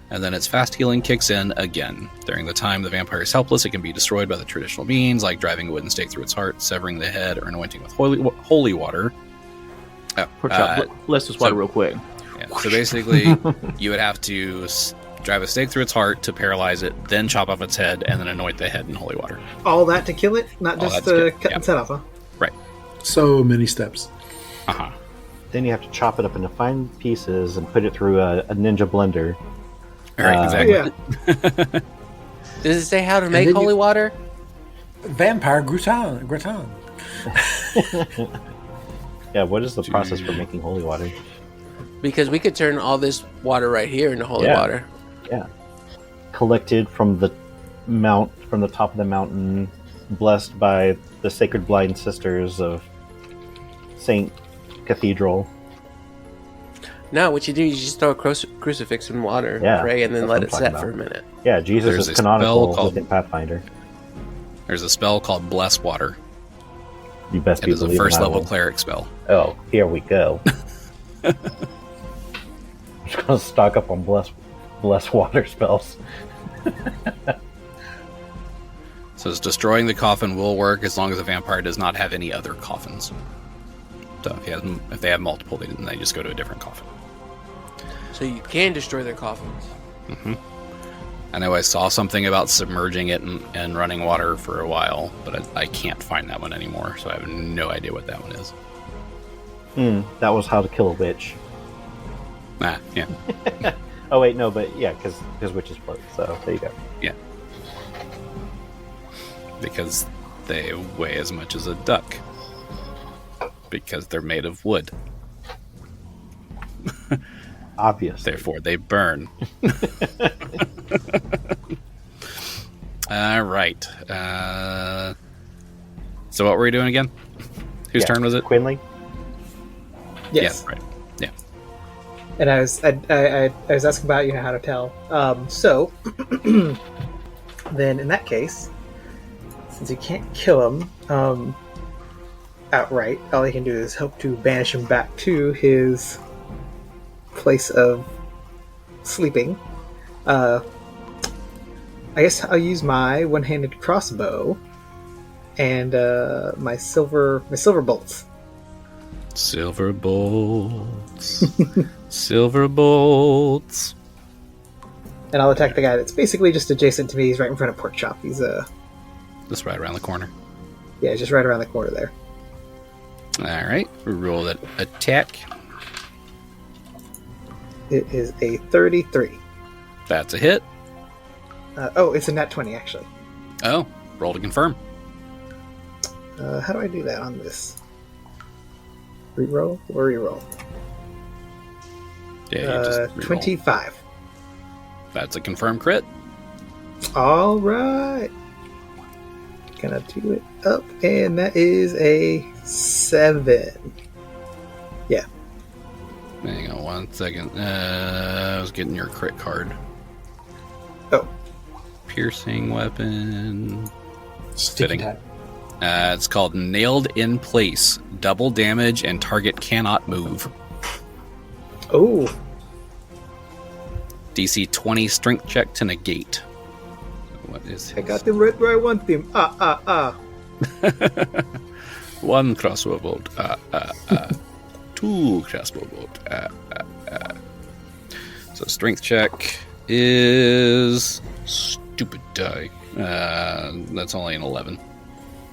And then its fast healing kicks in again. During the time the vampire is helpless, it can be destroyed by the traditional means, like driving a wooden stake through its heart, severing the head, or anointing with holy water. Porkchop, let's just water real quick. Yeah, so basically, you would have to drive a stake through its heart to paralyze it, then chop off its head, and then anoint the head in holy water. all that to kill it, not All just that to cut kill- its head off, huh? Right. So many steps. Uh-huh. Then you have to chop it up into fine pieces and put it through a ninja blender. All right, exactly. Yeah. Does it say how to make then holy water? Vampire gratin. Yeah, what is the process for making holy water? Because we could turn all this water right here into holy Yeah. water. Yeah, collected from the top of the mountain, blessed by the sacred blind sisters of Saint Cathedral. No, what you do is you just throw a crucifix in water, Yeah, pray, and then that's let what it I'm set talking for a about. minute. Yeah, Jesus There's is a spell canonical called- within Pathfinder. There's a spell called Bless Water. You best It be is a believing first I level will. cleric spell. Oh, here we go. I'm just gonna stock up on bless water spells. Says destroying the coffin will work as long as the vampire does not have any other coffins. So if they have multiple, then they just go to a different coffin. So you can destroy their coffins. I know I saw something about submerging it in running water for a while, but I can't find that one anymore, so I have no idea what that one is. That was how to kill a witch. Ah, yeah. Oh wait, no, but yeah, because witches float. So there you go. Yeah. Because they weigh as much as a duck. Because they're made of wood. Obviously. Therefore, they burn. All right. So what were we doing again? Whose turn was it? Quinley? Yes. Yeah, right. Yeah. And I was asking about how to tell. So then in that case, since you can't kill him outright, all he can do is hope to banish him back to his place of sleeping. I guess I'll use my one-handed crossbow and my silver bolts. Silver bolts. Silver bolts. And I'll attack the guy that's basically just adjacent to me. He's right in front of Porkchop. He's Just right around the corner. Yeah, he's just right around the corner there. All right, roll that attack. It is a 33. That's a hit. It's a nat 20 actually. Oh, roll to confirm. How do I do that on this? Reroll or reroll? Yeah, you just reroll. 25. That's a confirmed crit. All right. Gonna do it up, and that is a 7. Yeah. Hang on 1 second. I was getting your crit card. Oh. Piercing weapon. Sticky Fitting. attack. It's called Nailed in Place. Double damage and target cannot move. Oh. DC 20 strength check to negate. What is I got them right where I want them. One crossbow bolt. Two crossbow bolt. So strength check is stupid die. That's only an 11.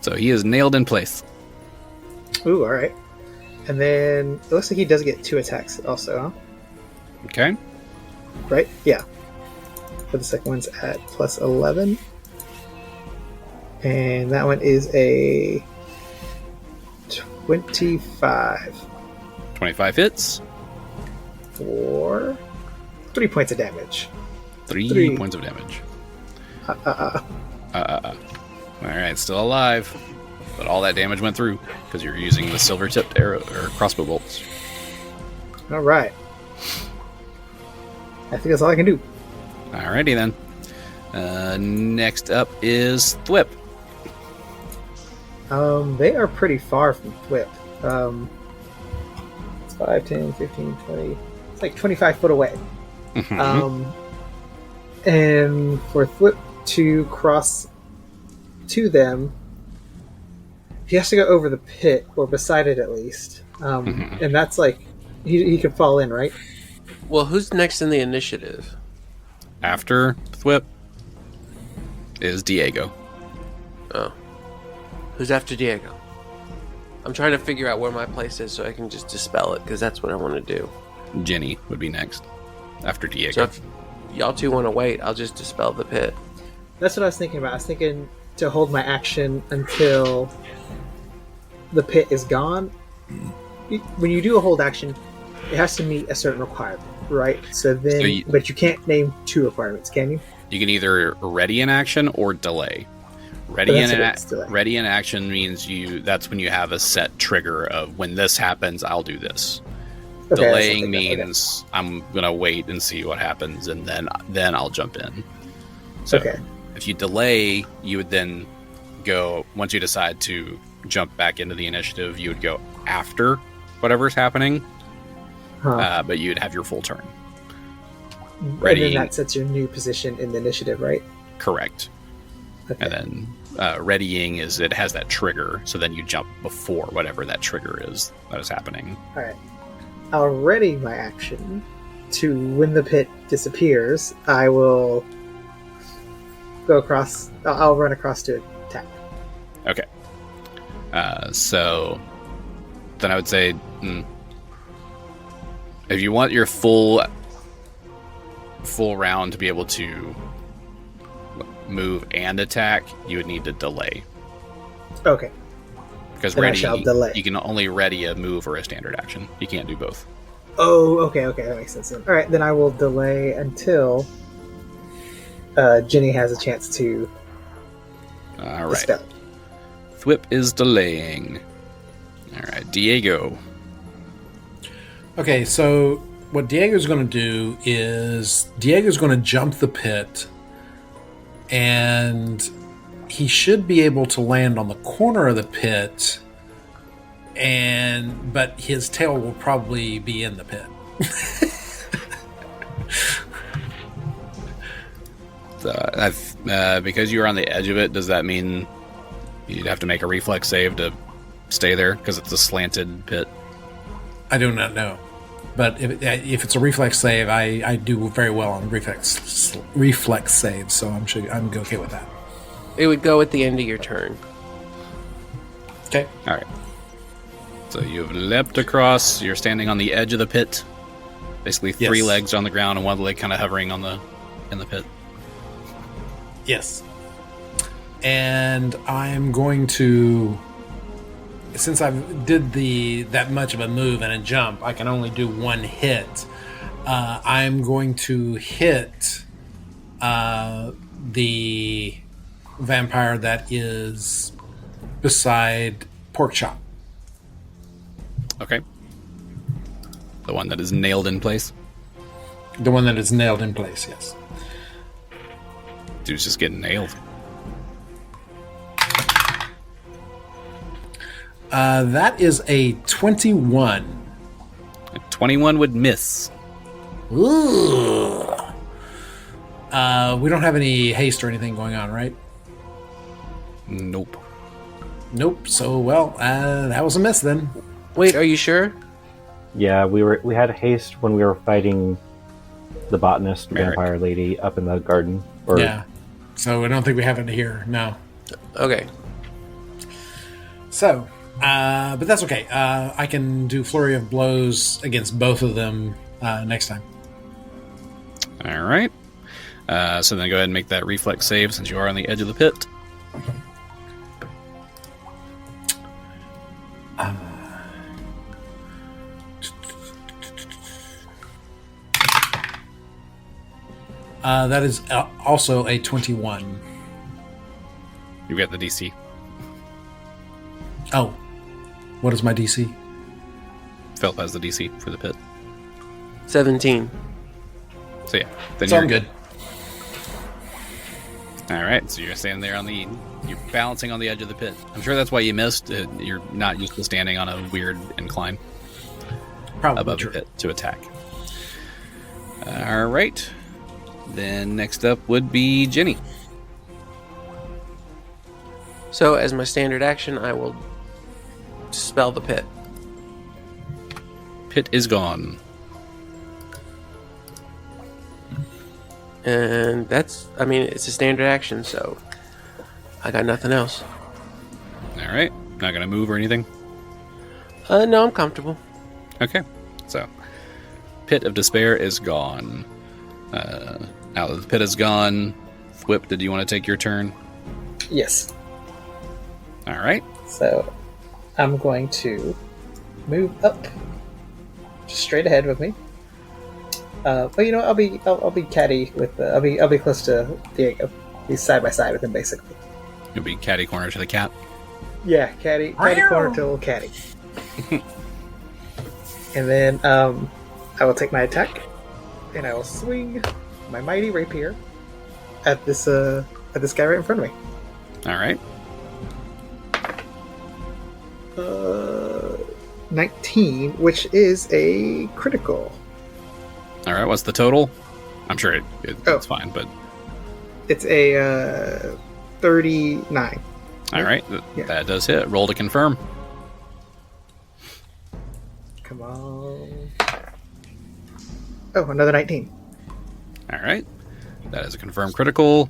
So he is nailed in place. Ooh, all right. And then it looks like he does get 2 attacks also, huh? Okay. Right? Yeah. But the second one's at plus 11. And that one is a 25 25 hits. for 3 points of damage. 3 points of damage. All right, still alive. But all that damage went through because you're using the silver-tipped arrow or crossbow bolts. All right. I think that's all I can do. Alrighty then. Next up is Thwip. They are pretty far from Thwip. It's 5, 10, 15, 20. It's like 25 foot away. Mhm. And for Thwip to cross to them, he has to go over the pit, or beside it at least. And that's like, he could fall in, right? Well, who's next in the initiative? After Thwip is Diego. Oh. Who's after Diego? I'm trying to figure out where my place is so I can just dispel it, because that's what I want to do. Genny would be next after Diego. So if y'all two want to wait, I'll just dispel the pit. That's what I was thinking about. I was thinking to hold my action until the pit is gone. When you do a hold action, it has to meet a certain requirement, right? So then, but you can't name 2 requirements, can you? You can either ready in action or delay. Ready in action means that's when you have a set trigger of when this happens, I'll do this. Okay, Delaying means I'm gonna wait and see what happens, and then I'll jump in. So if you delay, you would then go, once you decide to jump back into the initiative, you would go after whatever's happening, but you'd have your full turn. Ready, and then that sets your new position in the initiative, right? Correct. Okay. And then readying is it has that trigger, so then you jump before whatever that trigger is that is happening. All right. I'll ready my action to when the pit disappears. I will go across. I'll run across to attack. Okay. So then I would say, if you want your full round to be able to move and attack, you would need to delay. Okay. Because then ready, I shall delay. You can only ready a move or a standard action. You can't do both. Oh, okay, that makes sense. All right, then I will delay until Genny has a chance to All right. dispel. Thwip is delaying. All right, Diego. Okay, so what Diego's going to do is Diego's going to jump the pit, and he should be able to land on the corner of the pit, but his tail will probably be in the pit. Because you're on the edge of it, does that mean You'd have to make a reflex save to stay there because it's a slanted pit. I do not know. But if it's a reflex save, I do very well on reflex saves, so I'm okay with that. It would go at the end of your turn. Okay. All right. So you've leapt across. You're standing on the edge of the pit. Basically, three Yes. legs on the ground and one leg kind of hovering in the pit. Yes. And I'm going to, since I did that much of a move and a jump, I can only do one hit. I'm going to hit the vampire that is beside Porkchop. Okay. The one that is nailed in place. The one that is nailed in place, yes. Dude's just getting nailed. That is a 21. A 21 would miss. Ooh. We don't have any haste or anything going on, right? Nope. Nope. So, well, that was a miss then. Wait, are you sure? Yeah, we had haste when we were fighting the botanist Merrick. vampire lady up in the garden. Yeah. So I don't think we have it here. No. Okay. So, but that's okay. I can do flurry of blows against both of them next time. All right. So then go ahead and make that reflex save since you are on the edge of the pit. That is also a 21. You get the DC. Oh. What is my DC? Phillip has the DC for the pit. 17. So yeah. Then So you're I'm good. All right. So you're standing there you're balancing on the edge of the pit. I'm sure that's why you missed. You're not used to standing on a weird incline Probably above true. the pit to attack. All right. Then next up would be Genny. So, as my standard action, I will dispel the pit. Pit is gone. And it's a standard action, so I got nothing else. All right. Not going to move or anything? No, I'm comfortable. Okay. So, Pit of Despair is gone. Now that the pit is gone, Thwip, did you want to take your turn? Yes. All right. So I'm going to move up, just straight ahead with me. But I'll be catty with I'll be close to Diego. He's side by side with him basically. You'll be catty corner to the cat. Yeah, catty corner to little catty. And then I will take my attack, and I will swing my mighty rapier at this guy right in front of me. All right. 19, which is a critical. All right. What's the total? I'm sure it's fine, but It's a 39. all right. Yeah. That does hit. Roll to confirm. Come on. Oh, another 19. All right. That is a confirmed critical.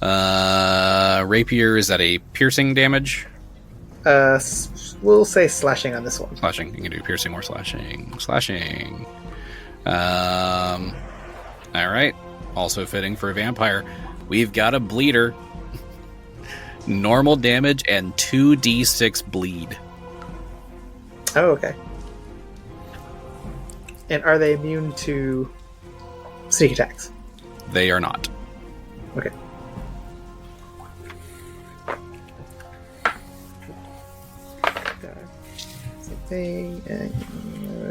Rapier, is that a piercing damage? We'll say slashing on this one. Slashing. You can do piercing or slashing. Slashing. All right. Also fitting for a vampire. We've got a bleeder. Normal damage and 2d6 bleed. Oh, okay. And are they immune to sneak attacks? They are not. Okay.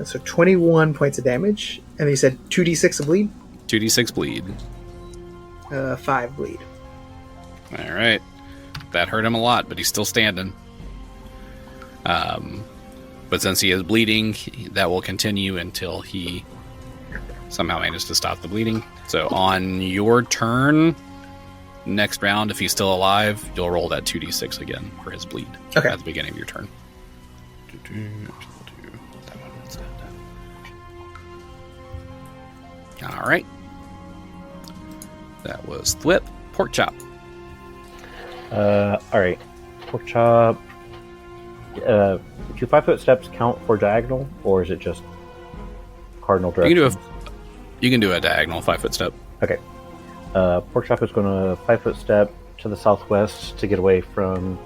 So 21 points of damage, and you said 2d6 of bleed? 2d6 bleed. 5 bleed. All right. That hurt him a lot, but he's still standing. But since he is bleeding, that will continue until he somehow manages to stop the bleeding. So on your turn, next round, if he's still alive, you'll roll that 2d6 again for his bleed Okay. at the beginning of your turn. All right. That was Thwip. Porkchop. All right. Porkchop. Do 5 foot steps count for diagonal, or is it just cardinal direction? You can do a diagonal 5 foot step. Okay. Porkchop is going to 5 foot step to the southwest to get away from,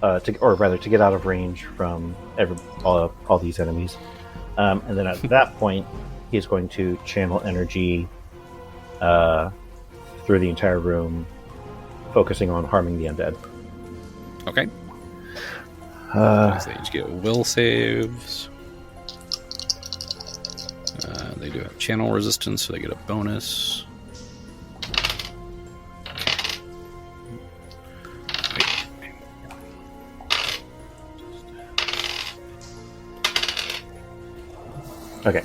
to get out of range from all these enemies. And then at that point, he's going to channel energy through the entire room, focusing on harming the undead. Okay. They each get will saves. They do have channel resistance, so they get a bonus. Okay.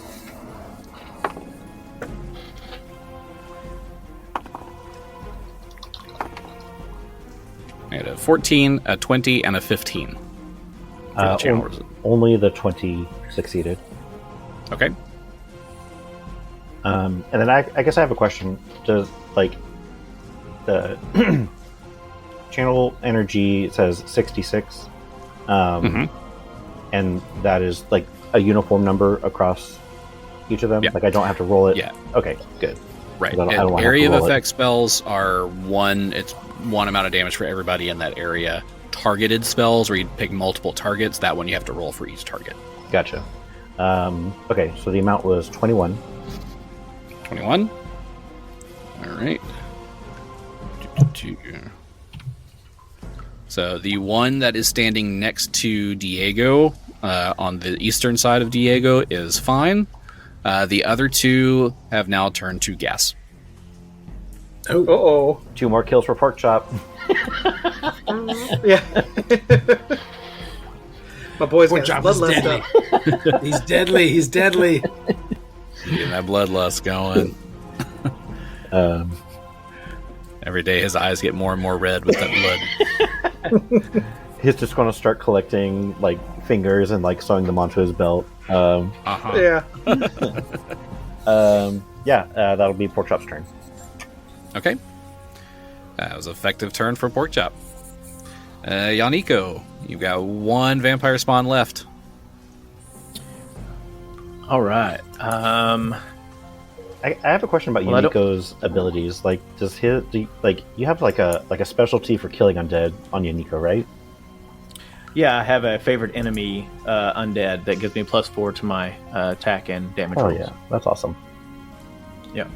I had a 14, a 20, and a 15. For the channel resistance. Only the 20 succeeded. Okay. And then I guess I have a question. Does, like, the channel energy says 66, and that is, like, a uniform number across each of them? Yeah. Like, I don't have to roll it? Yeah. Okay, good. Right. I don't have to Area of roll it. effect spells are it's one amount of damage for everybody in that area. Targeted spells, where you pick multiple targets, that one you have to roll for each target. Gotcha. Okay, so the amount was 21. 21. All right. So the one that is standing next to Diego on the eastern side of Diego is fine. The other two have now turned to gas. Oh. 2 more kills for Porkchop. Yeah. My boy's got Porkchop his is bloodlust up. He's deadly. He's deadly. Getting that bloodlust going. Every day his eyes get more and more red with that blood. He's just going to start collecting, like, fingers and, like, sewing them onto his belt. Yeah. That'll be Porkchop's turn. Okay. That was an effective turn for Porkchop. Yaneeko, you've got 1 vampire spawn left. All right. I have a question about Yaneeko's abilities. Like, you have like a specialty for killing undead on Yaneeko, right? Yeah, I have a favorite enemy undead that gives me +4 to my attack and damage Oh rolls. yeah, that's awesome. Yeah.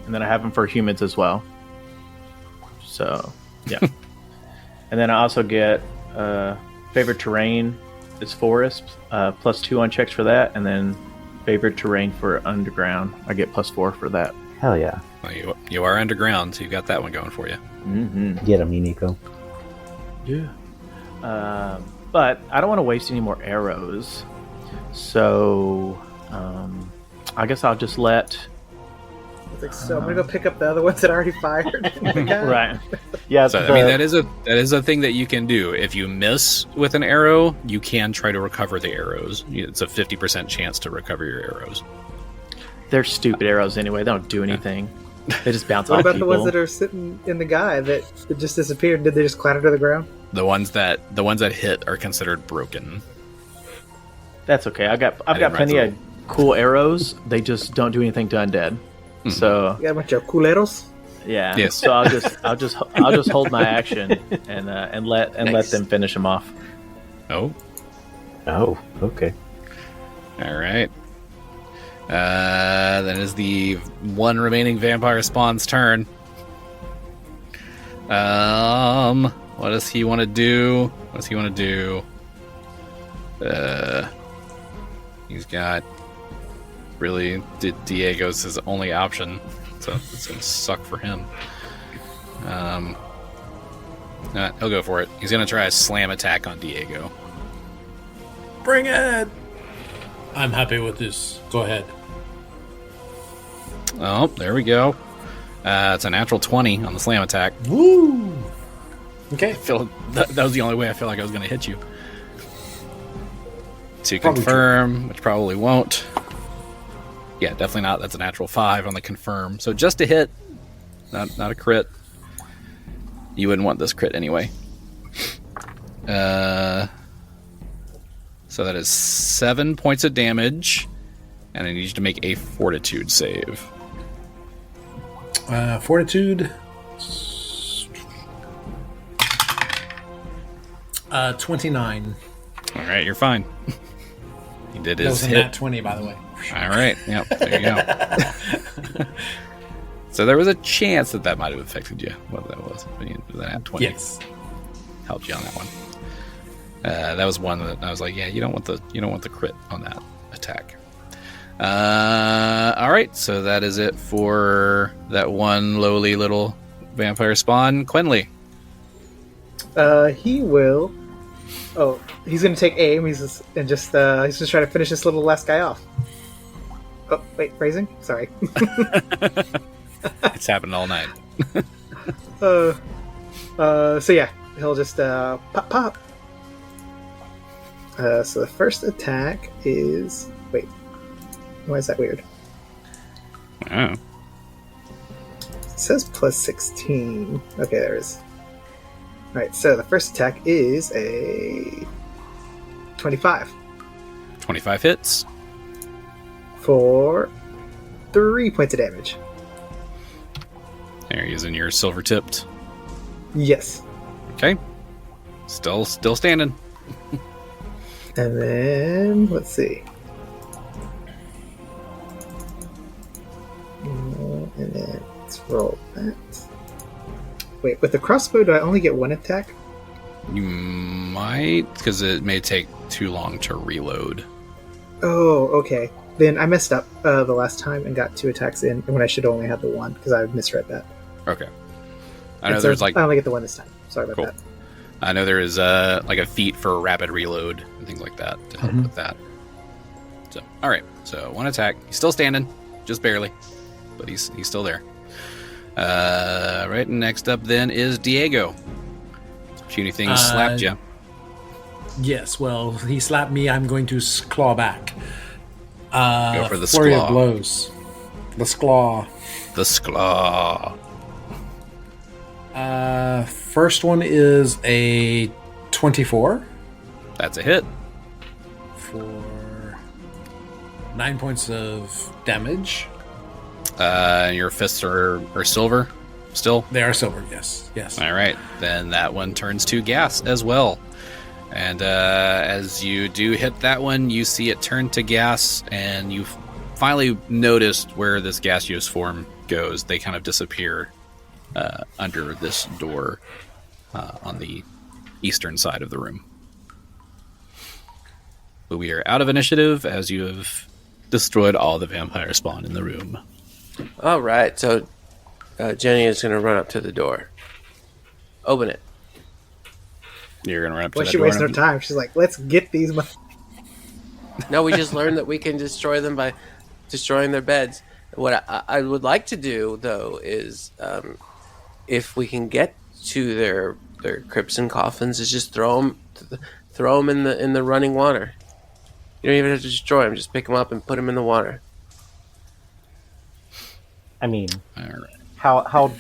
And then I have them for humans as well. So, yeah. And then I also get favorite terrain is forest, +2 on checks for that, and then favorite terrain for underground, I get +4 for that. Hell yeah. Well, you are underground, so you've got that one going for you. Mm-hmm. Get him, Yaneeko. Yeah. But I don't want to waste any more arrows, so I guess I'll just let... I think so. I'm gonna go pick up the other ones that I already fired. Right. Yeah. So, I mean, that is a thing that you can do. If you miss with an arrow, you can try to recover the arrows. It's a 50% chance to recover your arrows. They're stupid arrows anyway. They don't do anything. They just bounce What off about people. the ones that are sitting in the guy that just disappeared? Did they just clatter to the ground? The ones that hit are considered broken. That's okay. I've got plenty of cool arrows. They just don't do anything to undead. Mm-hmm. So you got a bunch of culeros. Yeah. Yes. So I'll just hold my action and let them finish them off. Oh. Oh. Okay. All right. Then is the one remaining vampire spawn's turn. What does he want to do? He's got really Diego's his only option, so it's gonna suck for him. He'll go for it. He's gonna try a slam attack on Diego. Bring it! I'm happy with this. Go ahead. Oh, there we go. It's a natural 20 on the slam attack. Woo! Okay. That was the only way I feel like I was going to hit you. To Probably confirm, which probably won't. Yeah, definitely not. That's a natural 5 on the confirm. So just a hit, not a crit. You wouldn't want this crit anyway. So that is 7 points of damage, and I need you to make a fortitude save. Fortitude. 29. All right, you're fine. He did That his was a hit. nat 20, by the way. All right, yep, there you go. So there was a chance that might have affected you, whether that was. But you did that at 20. Yes. Helped you on that one. That was one that I was like, yeah, you don't want the crit on that attack. All right, so that is it for that one lowly little vampire spawn. Quinley. He will. Oh, he's gonna take aim. He's just trying to finish this little last guy off. Oh, wait, phrasing? Sorry. It's happened all night. So yeah, he'll just pop. So the first attack is... Wait. Why is that weird? Oh. It says plus 16. Okay, there it is. Alright, so the first attack is a 25. 25 hits. For 3 points of damage. There he is in your silver tipped. Yes. Okay. Still standing. And then, let's see. And then let's roll that. Wait, with the crossbow, do I only get one attack? You might, because it may take too long to reload. Oh, okay. Then I messed up the last time and got 2 attacks in when I should only have the 1, because I misread that. Okay. I know And there's so like... I only get the 1 this time. Sorry about Cool. that. I know there is like a feat for rapid reload and things like that to help with that. So, all right. So 1 attack. He's still standing, just barely, but he's still there. Right. Next up then is Diego. Puny thing slapped you. Yes, well, he slapped me. I'm going to claw back. Go for the flurry sclaw. of blows. The sclaw. The sclaw. First one is a 24 That's a hit. for 9 points of damage. Your fists are silver still. They are silver. Yes. All right, then that one turns to gas as well. And as you do hit that one, you see it turn to gas, and you finally noticed where this gaseous form goes. They kind of disappear under this door on the eastern side of the room. But we are out of initiative as you have destroyed all the vampire spawn in the room. All right, so Genny is going to run up to the door. Open it. You're going to run up to Why that she door. wasting her time? She's like, let's get these... No, we just learned that we can destroy them by destroying their beds. What I would like to do, though, is if we can get to their crypts and coffins, is just throw them in the running water. You don't even have to destroy them; just pick them up and put them in the water. I mean, All right. how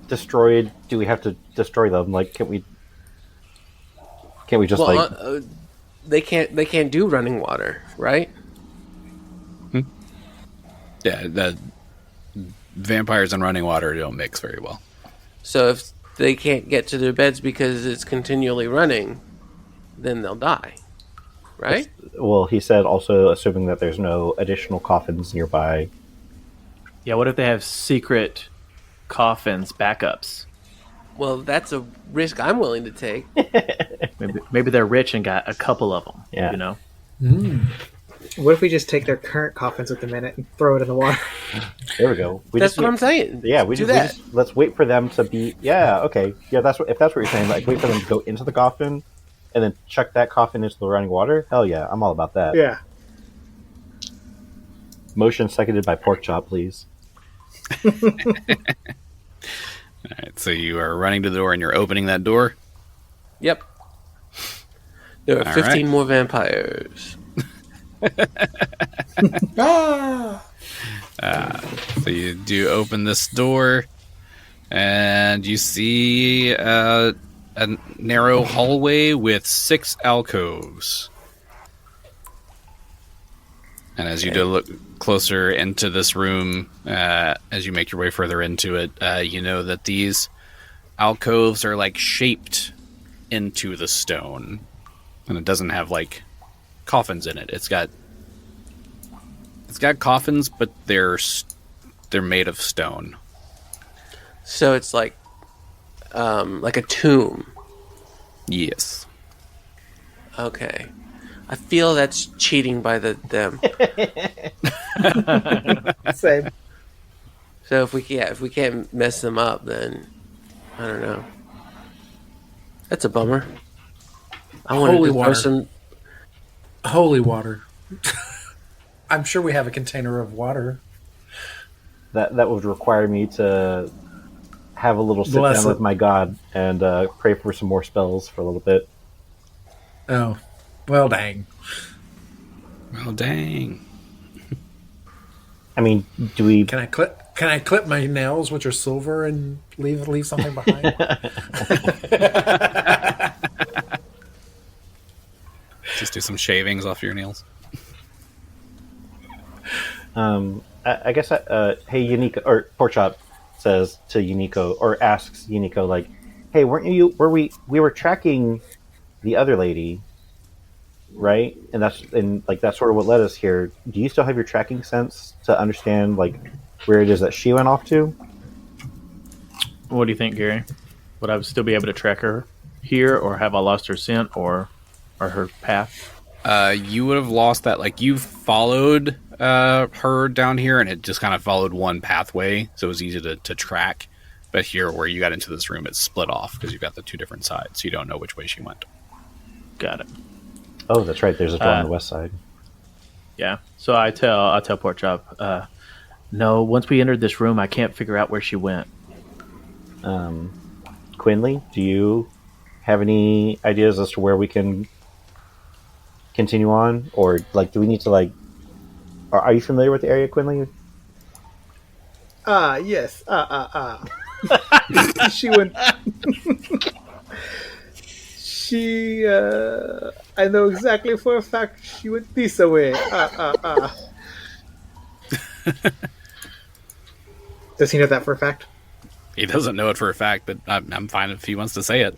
destroyed do we have to destroy them? Like, can't we just they can't do running water, right? Yeah, the vampires and running water don't mix very well. So if they can't get to their beds because it's continually running, then they'll die, right? Well, he said also assuming that there's no additional coffins nearby. Yeah, what if they have secret coffins backups? Well, that's a risk I'm willing to take. Maybe they're rich and got a couple of them. Yeah. You know. What if we just take their current coffins with them in it and throw it in the water? There we go. That's what I'm saying. Yeah, do that. Let's wait for them to be. Yeah, okay. Yeah, if that's what you're saying. Like, wait for them to go into the coffin, and then chuck that coffin into the running water. Hell yeah, I'm all about that. Yeah. Motion seconded by Porkchop, please. All right, so you are running to the door and you're opening that door. Yep. There are All 15 right. more vampires. So you do open this door, and you see a narrow hallway with 6 alcoves. And as you do look closer into this room, as you make your way further into it, you know that these alcoves are like shaped into the stone, and it doesn't have like coffins in it. It's got coffins, but they're made of stone. So it's like a tomb. Yes. Okay. I feel that's cheating by them. Same. So if we can't mess them up, then I don't know. That's a bummer. I wanted Holy to throw water. some. Holy water. I'm sure we have a container of water. That would require me to have a little sit Bless down it. with my god and pray for some more spells for a little bit. Oh, well, dang. Well, dang. I mean, do we? Can I clip my nails, which are silver, and leave something behind? Just do some shavings off your nails. I guess. Hey, Yaneeko, or Porkchop says to Yaneeko, or asks Yaneeko, like, "Hey, we were tracking the other lady, right? And that's sort of what led us here. Do you still have your tracking sense to understand like where it is that she went off to?" What do you think, Gary? Would I still be able to track her here, or have I lost her scent or her path? You would have lost that. Like, you followed her down here, and it just kind of followed one pathway, so it was easy to track. But here, where you got into this room, it's split off because you've got the 2 different sides, so you don't know which way she went. Got it. Oh, that's right. There's a door on the west side. Yeah. So I tell Porkchop, no, once we entered this room, I can't figure out where she went. Quinley, do you have any ideas as to where we can continue on, or like, do we need to like? Are you familiar with the area, Quinley? Yes. She went. I know exactly for a fact she went this away. Does he know that for a fact? He doesn't know it for a fact, but I'm fine if he wants to say it.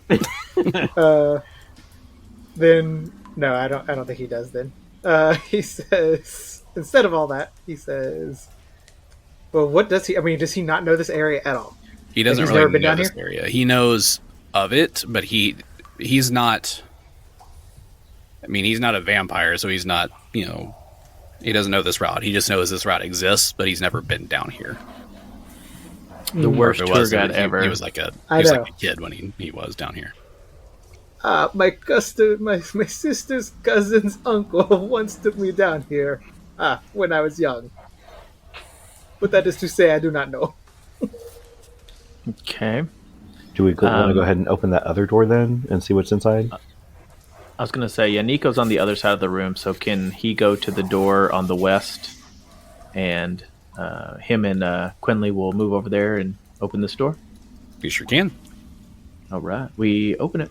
Then no, I don't think he does. Then he says, instead of all that, he says, "Well, what does he? I mean, does he not know this area at all? He doesn't Like, he's never really been know down this here? area. He knows of it, but he's not. I mean, he's not a vampire, so he's not. He doesn't know this route. He just knows this route exists, but he's never been down here. The Or worst if it tour was, guide he ever. was like a I know. kid when he was down here. My sister's cousin's uncle once took me down here. When I was young. But that is to say, I do not know. Okay. Do we want to go ahead and open that other door then and see what's inside? I was going to say, Yaneeko's on the other side of the room, so can he go to the door on the west, and him and Quinley will move over there and open this door? You sure can. All right. We open it.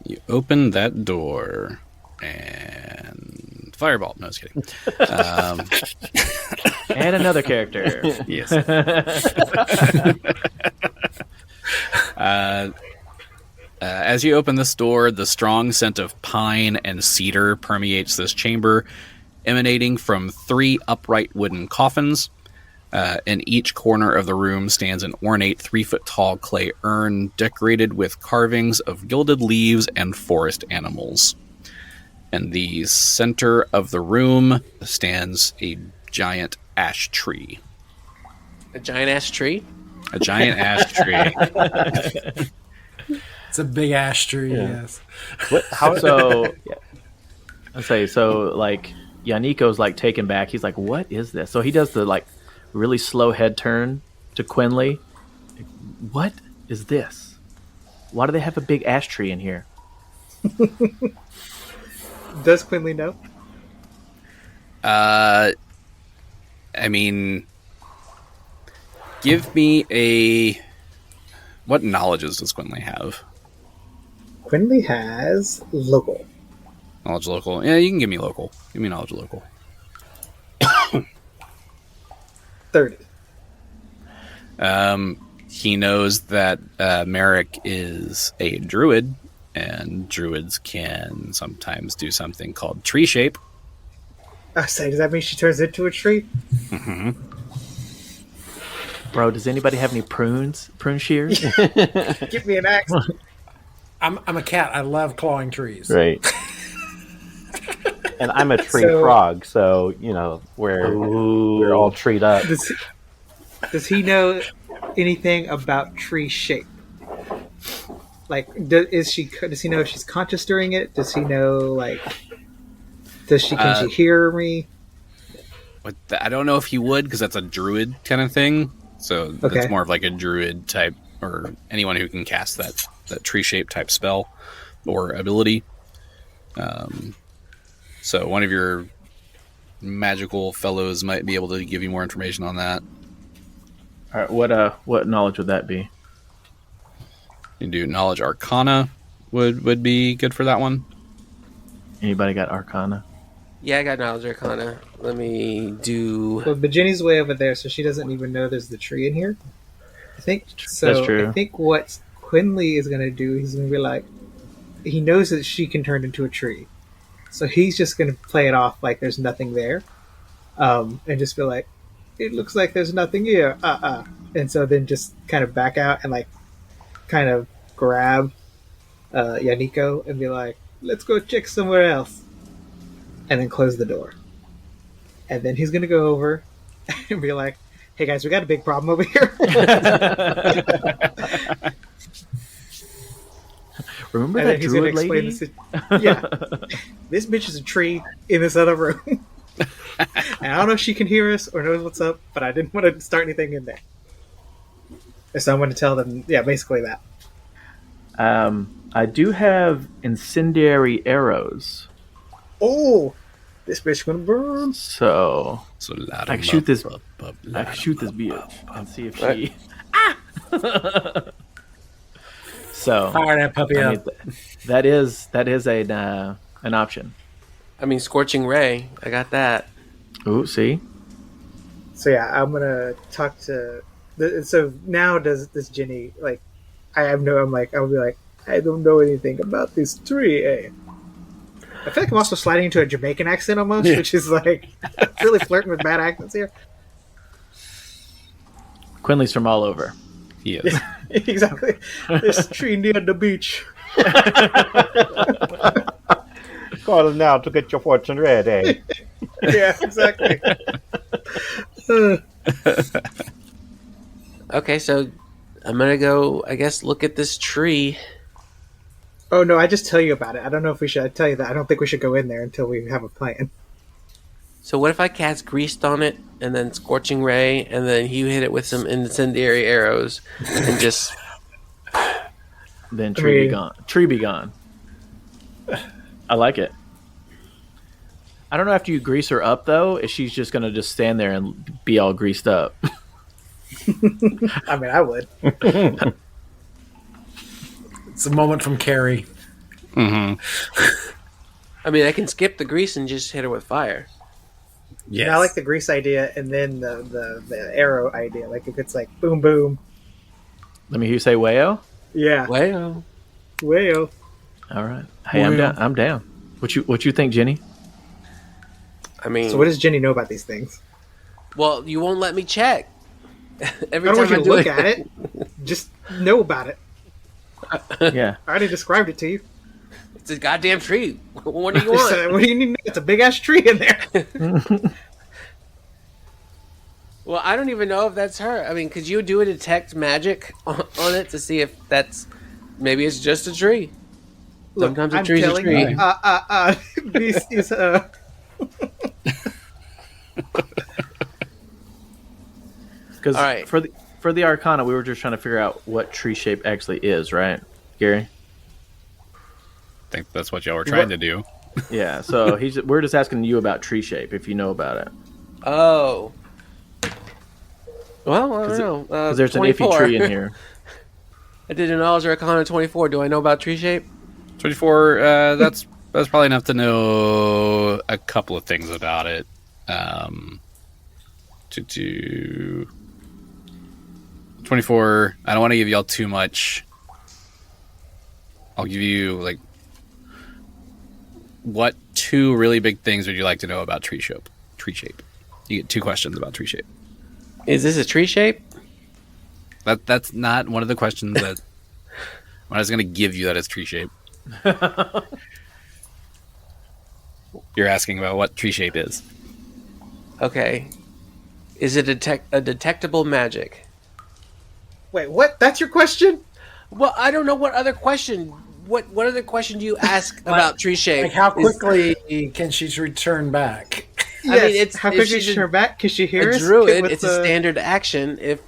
You open that door, and fireball. No, I was kidding. And another character. Yes. As you open this door, the strong scent of pine and cedar permeates this chamber, emanating from 3 upright wooden coffins. In each corner of the room stands an ornate 3-foot-tall clay urn decorated with carvings of gilded leaves and forest animals. In the center of the room stands a giant ash tree. A giant ass tree? A giant ash tree. It's a big ash tree, yes. So, I say, so like Yaneeko's like taken back. He's like, "What is this?" So he does the like really slow head turn to Quinley. What is this? Why do they have a big ash tree in here? Does Quinley know? I mean, give me a... What knowledges does Quinley have? Quinley has local. Knowledge local. Yeah, you can give me local. Give me knowledge local. 30. He knows that Merrick is a druid, and druids can sometimes do something called tree shape. Oh, so does that mean she turns into a tree? Mm-hmm. Bro, does anybody have any prune shears? Give me an axe. I'm a cat. I love clawing trees. Right. And I'm a tree frog, so we're all treed up. Does he know anything about tree shape? Like, does he know if she's conscious during it? Does he know, like, can she hear me? I don't know if he would, because that's a druid kind of thing. So that's more of like a druid type, or anyone who can cast that tree shape type spell or ability. So one of your magical fellows might be able to give you more information on that. All right, what knowledge would that be? You can do knowledge arcana would be good for that one. Anybody got arcana? Yeah, I got knowledge arcana. Let me do... Well, but Jenny's way over there, so she doesn't even know there's the tree in here. I think so. That's true. I think what Quinley is going to do, he's going to be like, he knows that she can turn into a tree, so he's just going to play it off like there's nothing there, and just be like, it looks like there's nothing here, and so then just kind of back out and like kind of grab Yaneeko and be like, let's go check somewhere else, and then close the door. And then he's going to go over and be like, hey guys, we got a big problem over here. Remember and that druid lady? Yeah. This bitch is a tree in this other room. And I don't know if she can hear us or knows what's up, but I didn't want to start anything in there. So I'm going to tell them, basically that. I do have incendiary arrows. Oh, this bitch gonna burn. So I can shoot this. I can shoot this bitch and see if she. So fire that puppy up. That is an option. I mean, Scorching Ray. I got that. Ooh, see. So yeah, I'm gonna talk to. So now does this Genny like? I'll be like, I don't know anything about this tree. Eh? I feel like I'm also sliding into a Jamaican accent almost, which is like really flirting with bad accents here. Quinley's from all over. He is. Exactly. This tree near the beach. Call now to get your fortune ready. Yeah, exactly. Okay, so I'm gonna go, I guess, look at this tree. Oh no, I just tell you about it. I don't know if we should. I tell you that I don't think we should go in there until we have a plan. So what if I cast Greased on it, and then Scorching Ray, and then you hit it with some incendiary arrows, and just... Then tree be gone. Tree be gone. I like it. I don't know after you grease her up, though, if she's just going to just stand there and be all greased up. I mean, I would. It's a moment from Carrie. Mm-hmm. I mean, I can skip the grease and just hit her with fire. Yes. Yeah, I like the grease idea, and then the arrow idea. Like if it's like boom boom. Let me hear you say wayo. Well, Yeah. Wayo. All right. Hey, I'm down. I'm down. What you think, Genny? I mean, So what does Genny know about these things? well, you won't let me check. Every I don't time want you I to do look it, at it. Just know about it. Yeah. I already described it to you. it's a goddamn tree. What do you want? What do you need to know? It's a big ass tree in there. Well, I don't even know if that's her. I mean, could you do a detect magic on it to see if that's... Maybe it's just a tree. Look, Sometimes a I'm tree's a telling tree. you, this is Because All right. for the Arcana, we were just trying to figure out what tree shape actually is, right, Gary? I think that's what y'all were trying to do. Yeah. So we're just asking you about tree shape if you know about it. Oh. Well, I don't know. Because there's 24. an iffy tree in here. I did an Knowledge Arcana 24. Do I know about tree shape? 24. That's probably enough to know a couple of things about it. To do 24. I don't want to give y'all too much. I'll give you like what two really big things would you like to know about tree shape? Tree shape. You get 2 questions about tree shape. Is this a tree shape? That's not one of the questions that I was going to give you that it's tree shape. You're asking about what tree shape is. Okay. Is it a detectable magic? Wait, what? That's your question? Well, I don't know what other question. What other question do you ask about tree shape? Like, how quickly can she return back? Yes. I mean, it's how quickly she's she her back? Can she hear a us? druid. What's It's a standard action. If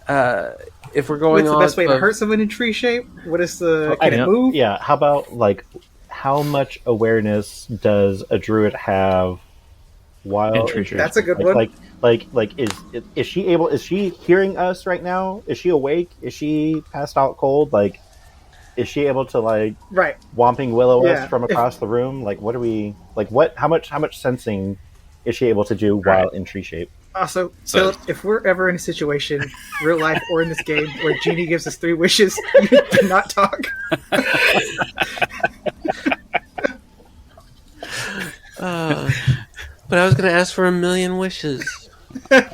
we're going What's the on best way to hurt someone in tree shape? What is the? Can it move? Yeah. How about like how much awareness does a druid have while In tree shape? That's a good one. Like is she able? Is she hearing us right now? Is she awake? Is she passed out cold? Like, is she able to like Right. Whomping Willow us Yeah. from across the room? Like, what are we like? What? How much sensing is she able to do while in tree shape? Also, So- Phillip, if we're ever in a situation, real life or in this game, where Genny gives us 3 wishes, you do not talk. But I was going to ask for 1,000,000 wishes. Yeah,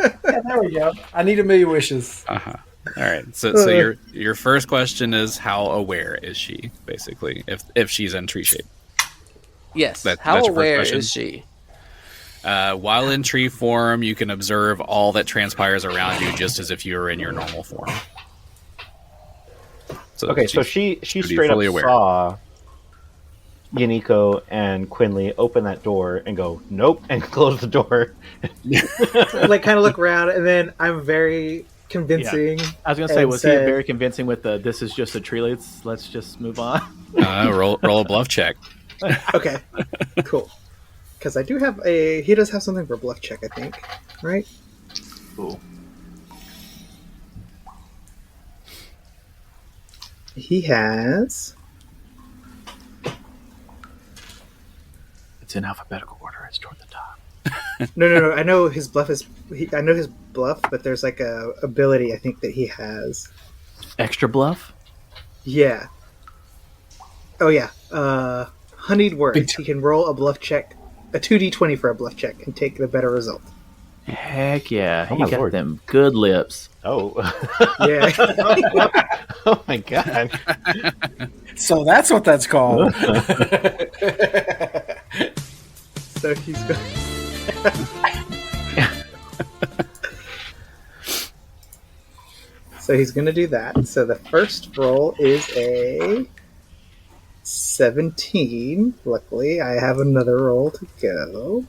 there we go. I need 1,000,000 wishes. Uh-huh. All right. So your first question is how aware is she, basically, if she's in tree shape? Yes. That's How your first aware question? is she? While in tree form, you can observe all that transpires around you just as if you were in your normal form. So Okay, so she's she pretty straight up fully aware. saw Yaneeko and Quinley open that door and go, nope, and close the door. Like, kind of look around, and then I'm very convincing. I was gonna say, and was he said- very convincing with the "this is just a tree"? Let's just move on. Roll a bluff check. Okay, cool. Because I do have he does have something for bluff check, I think, right? Cool. He has. It's in alphabetical order. It's toward the top. No. I know his bluff is. I know his bluff, but there's like a ability I think that he has. Extra bluff. Yeah. Oh yeah. Honeyed words. He can roll a bluff check, a 2d20 for a bluff check, and take the better result. Heck yeah, Oh he my got lord. them good lips. Oh, Yeah. oh my god! So that's what that's called. So he's going. So he's going to do that. So the first roll is a 17. Luckily, I have another roll to go.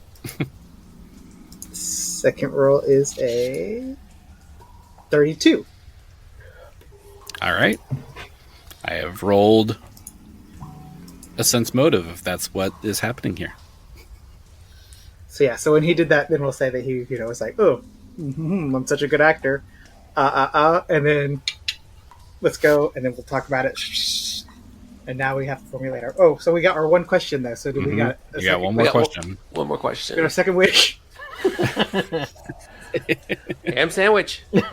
Second roll is a 32. All right. I have rolled a sense motive, if that's what is happening here. So yeah, so when he did that, then we'll say that he, was like, oh, I'm such a good actor. And then let's go, and then we'll talk about it. And now we have to formulate our. Oh, so we got our one question though. So do we got? You got one more question. One more We got question. our second wish. Ham sandwich. What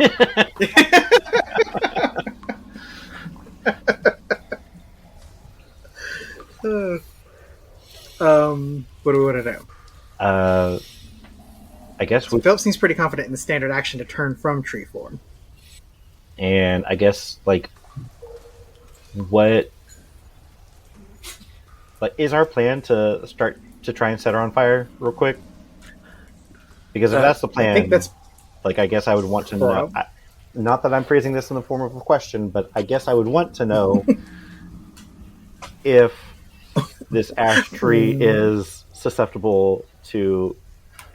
do we want to know? I guess So we, Phillip seems pretty confident in the standard action to turn from tree form. and I guess like what, like, is our plan to start to try and set her on fire real quick? Because if that's the plan, I think that's like, I guess I would want to know. Not that I'm phrasing this in the form of a question, but I guess I would want to know if this ash tree is susceptible to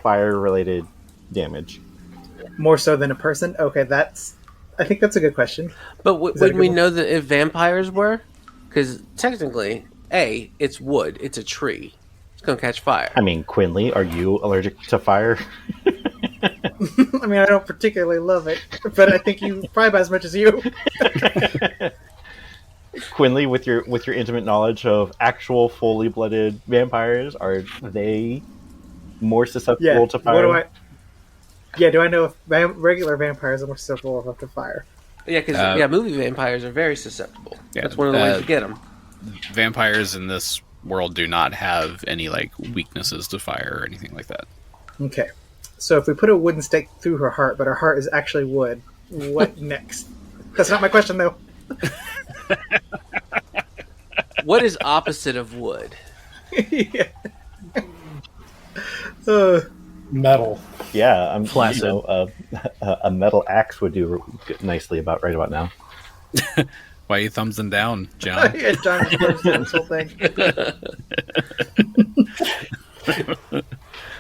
fire-related damage. More so than a person? Okay, I think that's a good question. But that a would good we one? know that if vampires were? Because technically, it's wood. It's a tree. It's going to catch fire. I mean, Quinley, are you allergic to fire? I mean, I don't particularly love it, but I think you probably about as much as you. Quinley, with your intimate knowledge of actual fully blooded vampires, are they more susceptible to fire? Do I know if regular vampires are more susceptible to fire? Yeah, because movie vampires are very susceptible. Yeah, That's one of the ways to get them. Vampires in this world do not have any like weaknesses to fire or anything like that. Okay. So if we put a wooden stake through her heart, but her heart is actually wood, what next? That's not my question, though. What is opposite of wood? Yeah. Metal. Yeah, I'm Flaccid. a metal axe would do nicely right about now. Why are you thumbsing down, John? Yeah, John just this whole thing.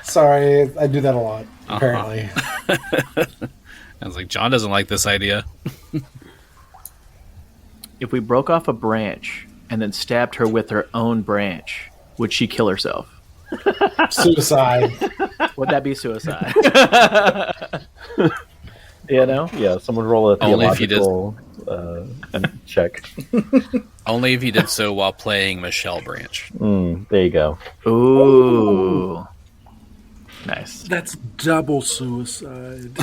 Sorry, I do that a lot, apparently. I was like, John doesn't like this idea. If we broke off a branch and then stabbed her with her own branch, would she kill herself? Suicide. Would that be suicide? You know? Yeah, someone roll a Only if you theological check. Only if he did so while playing Michelle Branch. There you go. Ooh. Nice. That's double suicide.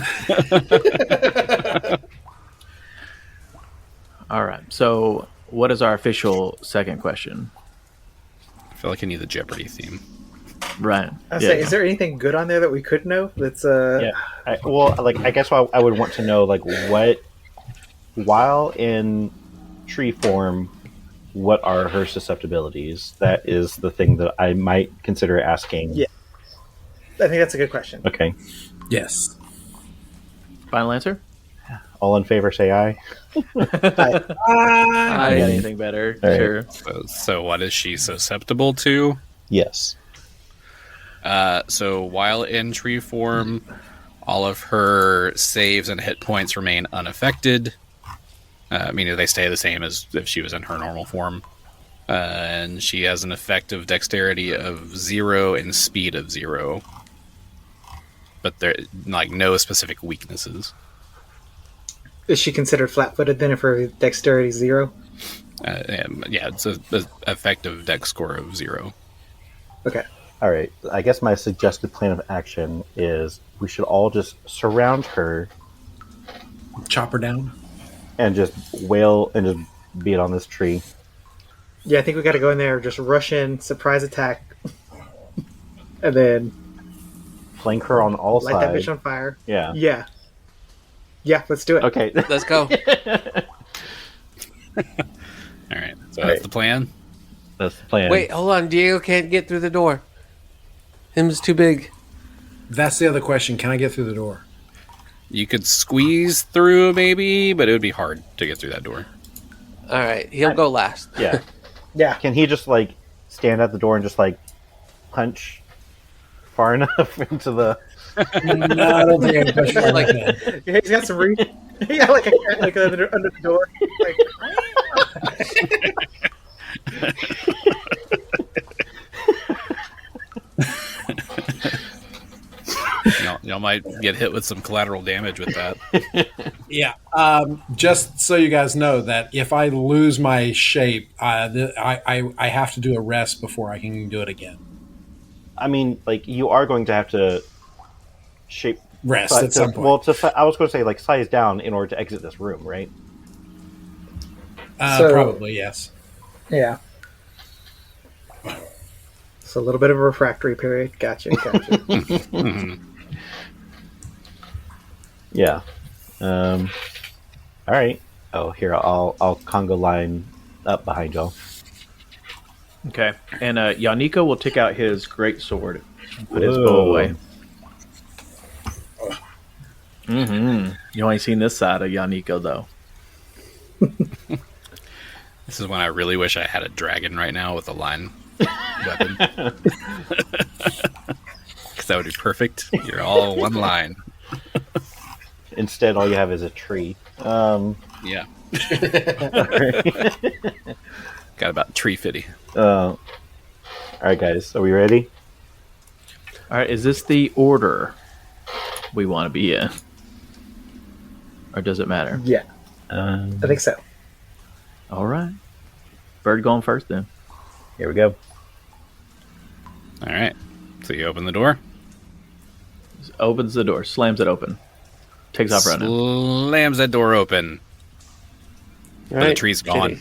All right. So, what is our official second question? I feel like I need the Jeopardy theme. Right. I was saying, is there anything good on there that we could know? That's Yeah. I guess I would want to know, like, what, while in tree form, what are her susceptibilities? That is the thing that I might consider asking. Yeah. I think that's a good question. Okay. Yes. Final answer? All in favor, say aye. Anything better? All right. Sure. So what is she susceptible to? Yes. So while in tree form, all of her saves and hit points remain unaffected, meaning they stay the same as if she was in her normal form. And she has an effective dexterity of 0 and speed of 0. But there like no specific weaknesses. Is she considered flat-footed then if her dexterity is 0? Yeah, it's an effective dex score of 0. Okay. All right. I guess my suggested plan of action is we should all just surround her Chop her down. and just wail and just beat on this tree. Yeah, I think we got to go in there, just rush in, surprise attack, and then Flank her on all light that sides. bitch on fire. Yeah. Yeah. Yeah, let's do it. Okay. Let's go. All right, so that's the plan. That's the plan. Wait, hold on. Diego can't get through the door. Him's too big. That's the other question. Can I get through the door? You could squeeze through maybe, but it would be hard to get through that door. All right, he'll go last. Yeah. Yeah. Can he just like stand at the door and just like punch far enough into the? No, I don't think I can push her Like- like that. Yeah, he's got some reach. Yeah, like a cat, like under the door. Like, Y'all might get hit with some collateral damage with that. Yeah. Just so you guys know that if I lose my shape, I have to do a rest before I can do it again. I mean, like you are going to have to shape Rest at some point. Well, I was going to say like size down in order to exit this room, right? Probably, yes. yeah. So a little bit of a refractory period. Gotcha. Yeah. All right. Oh, here I'll conga line up behind y'all. Okay. And Yaneeko will take out his great sword and put his bow away. Mm-hmm. You only seen this side of Yaneeko, though. This is when I really wish I had a dragon right now with a line weapon. Because that would be perfect. You're all one line. Instead, all you have is a tree. Yeah. Got about tree fitty. All right, guys. Are we ready? All right, is this the order we want to be in? Or does it matter? Yeah, I think so. All right. Bird going first then. Here we go. All right. So you open the door. Opens the door, slams it open. Takes off running. Slams that door open. All But the right, tree's gone.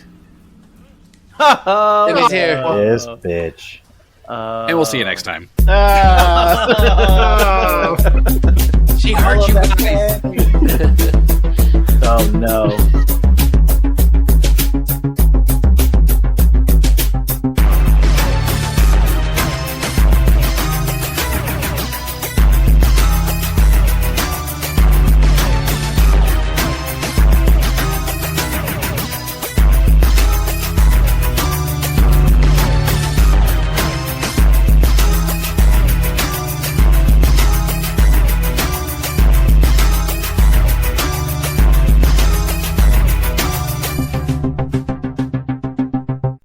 Genny. Genny's here. This bitch. And we'll see you next time. She hurt you guys. Oh no.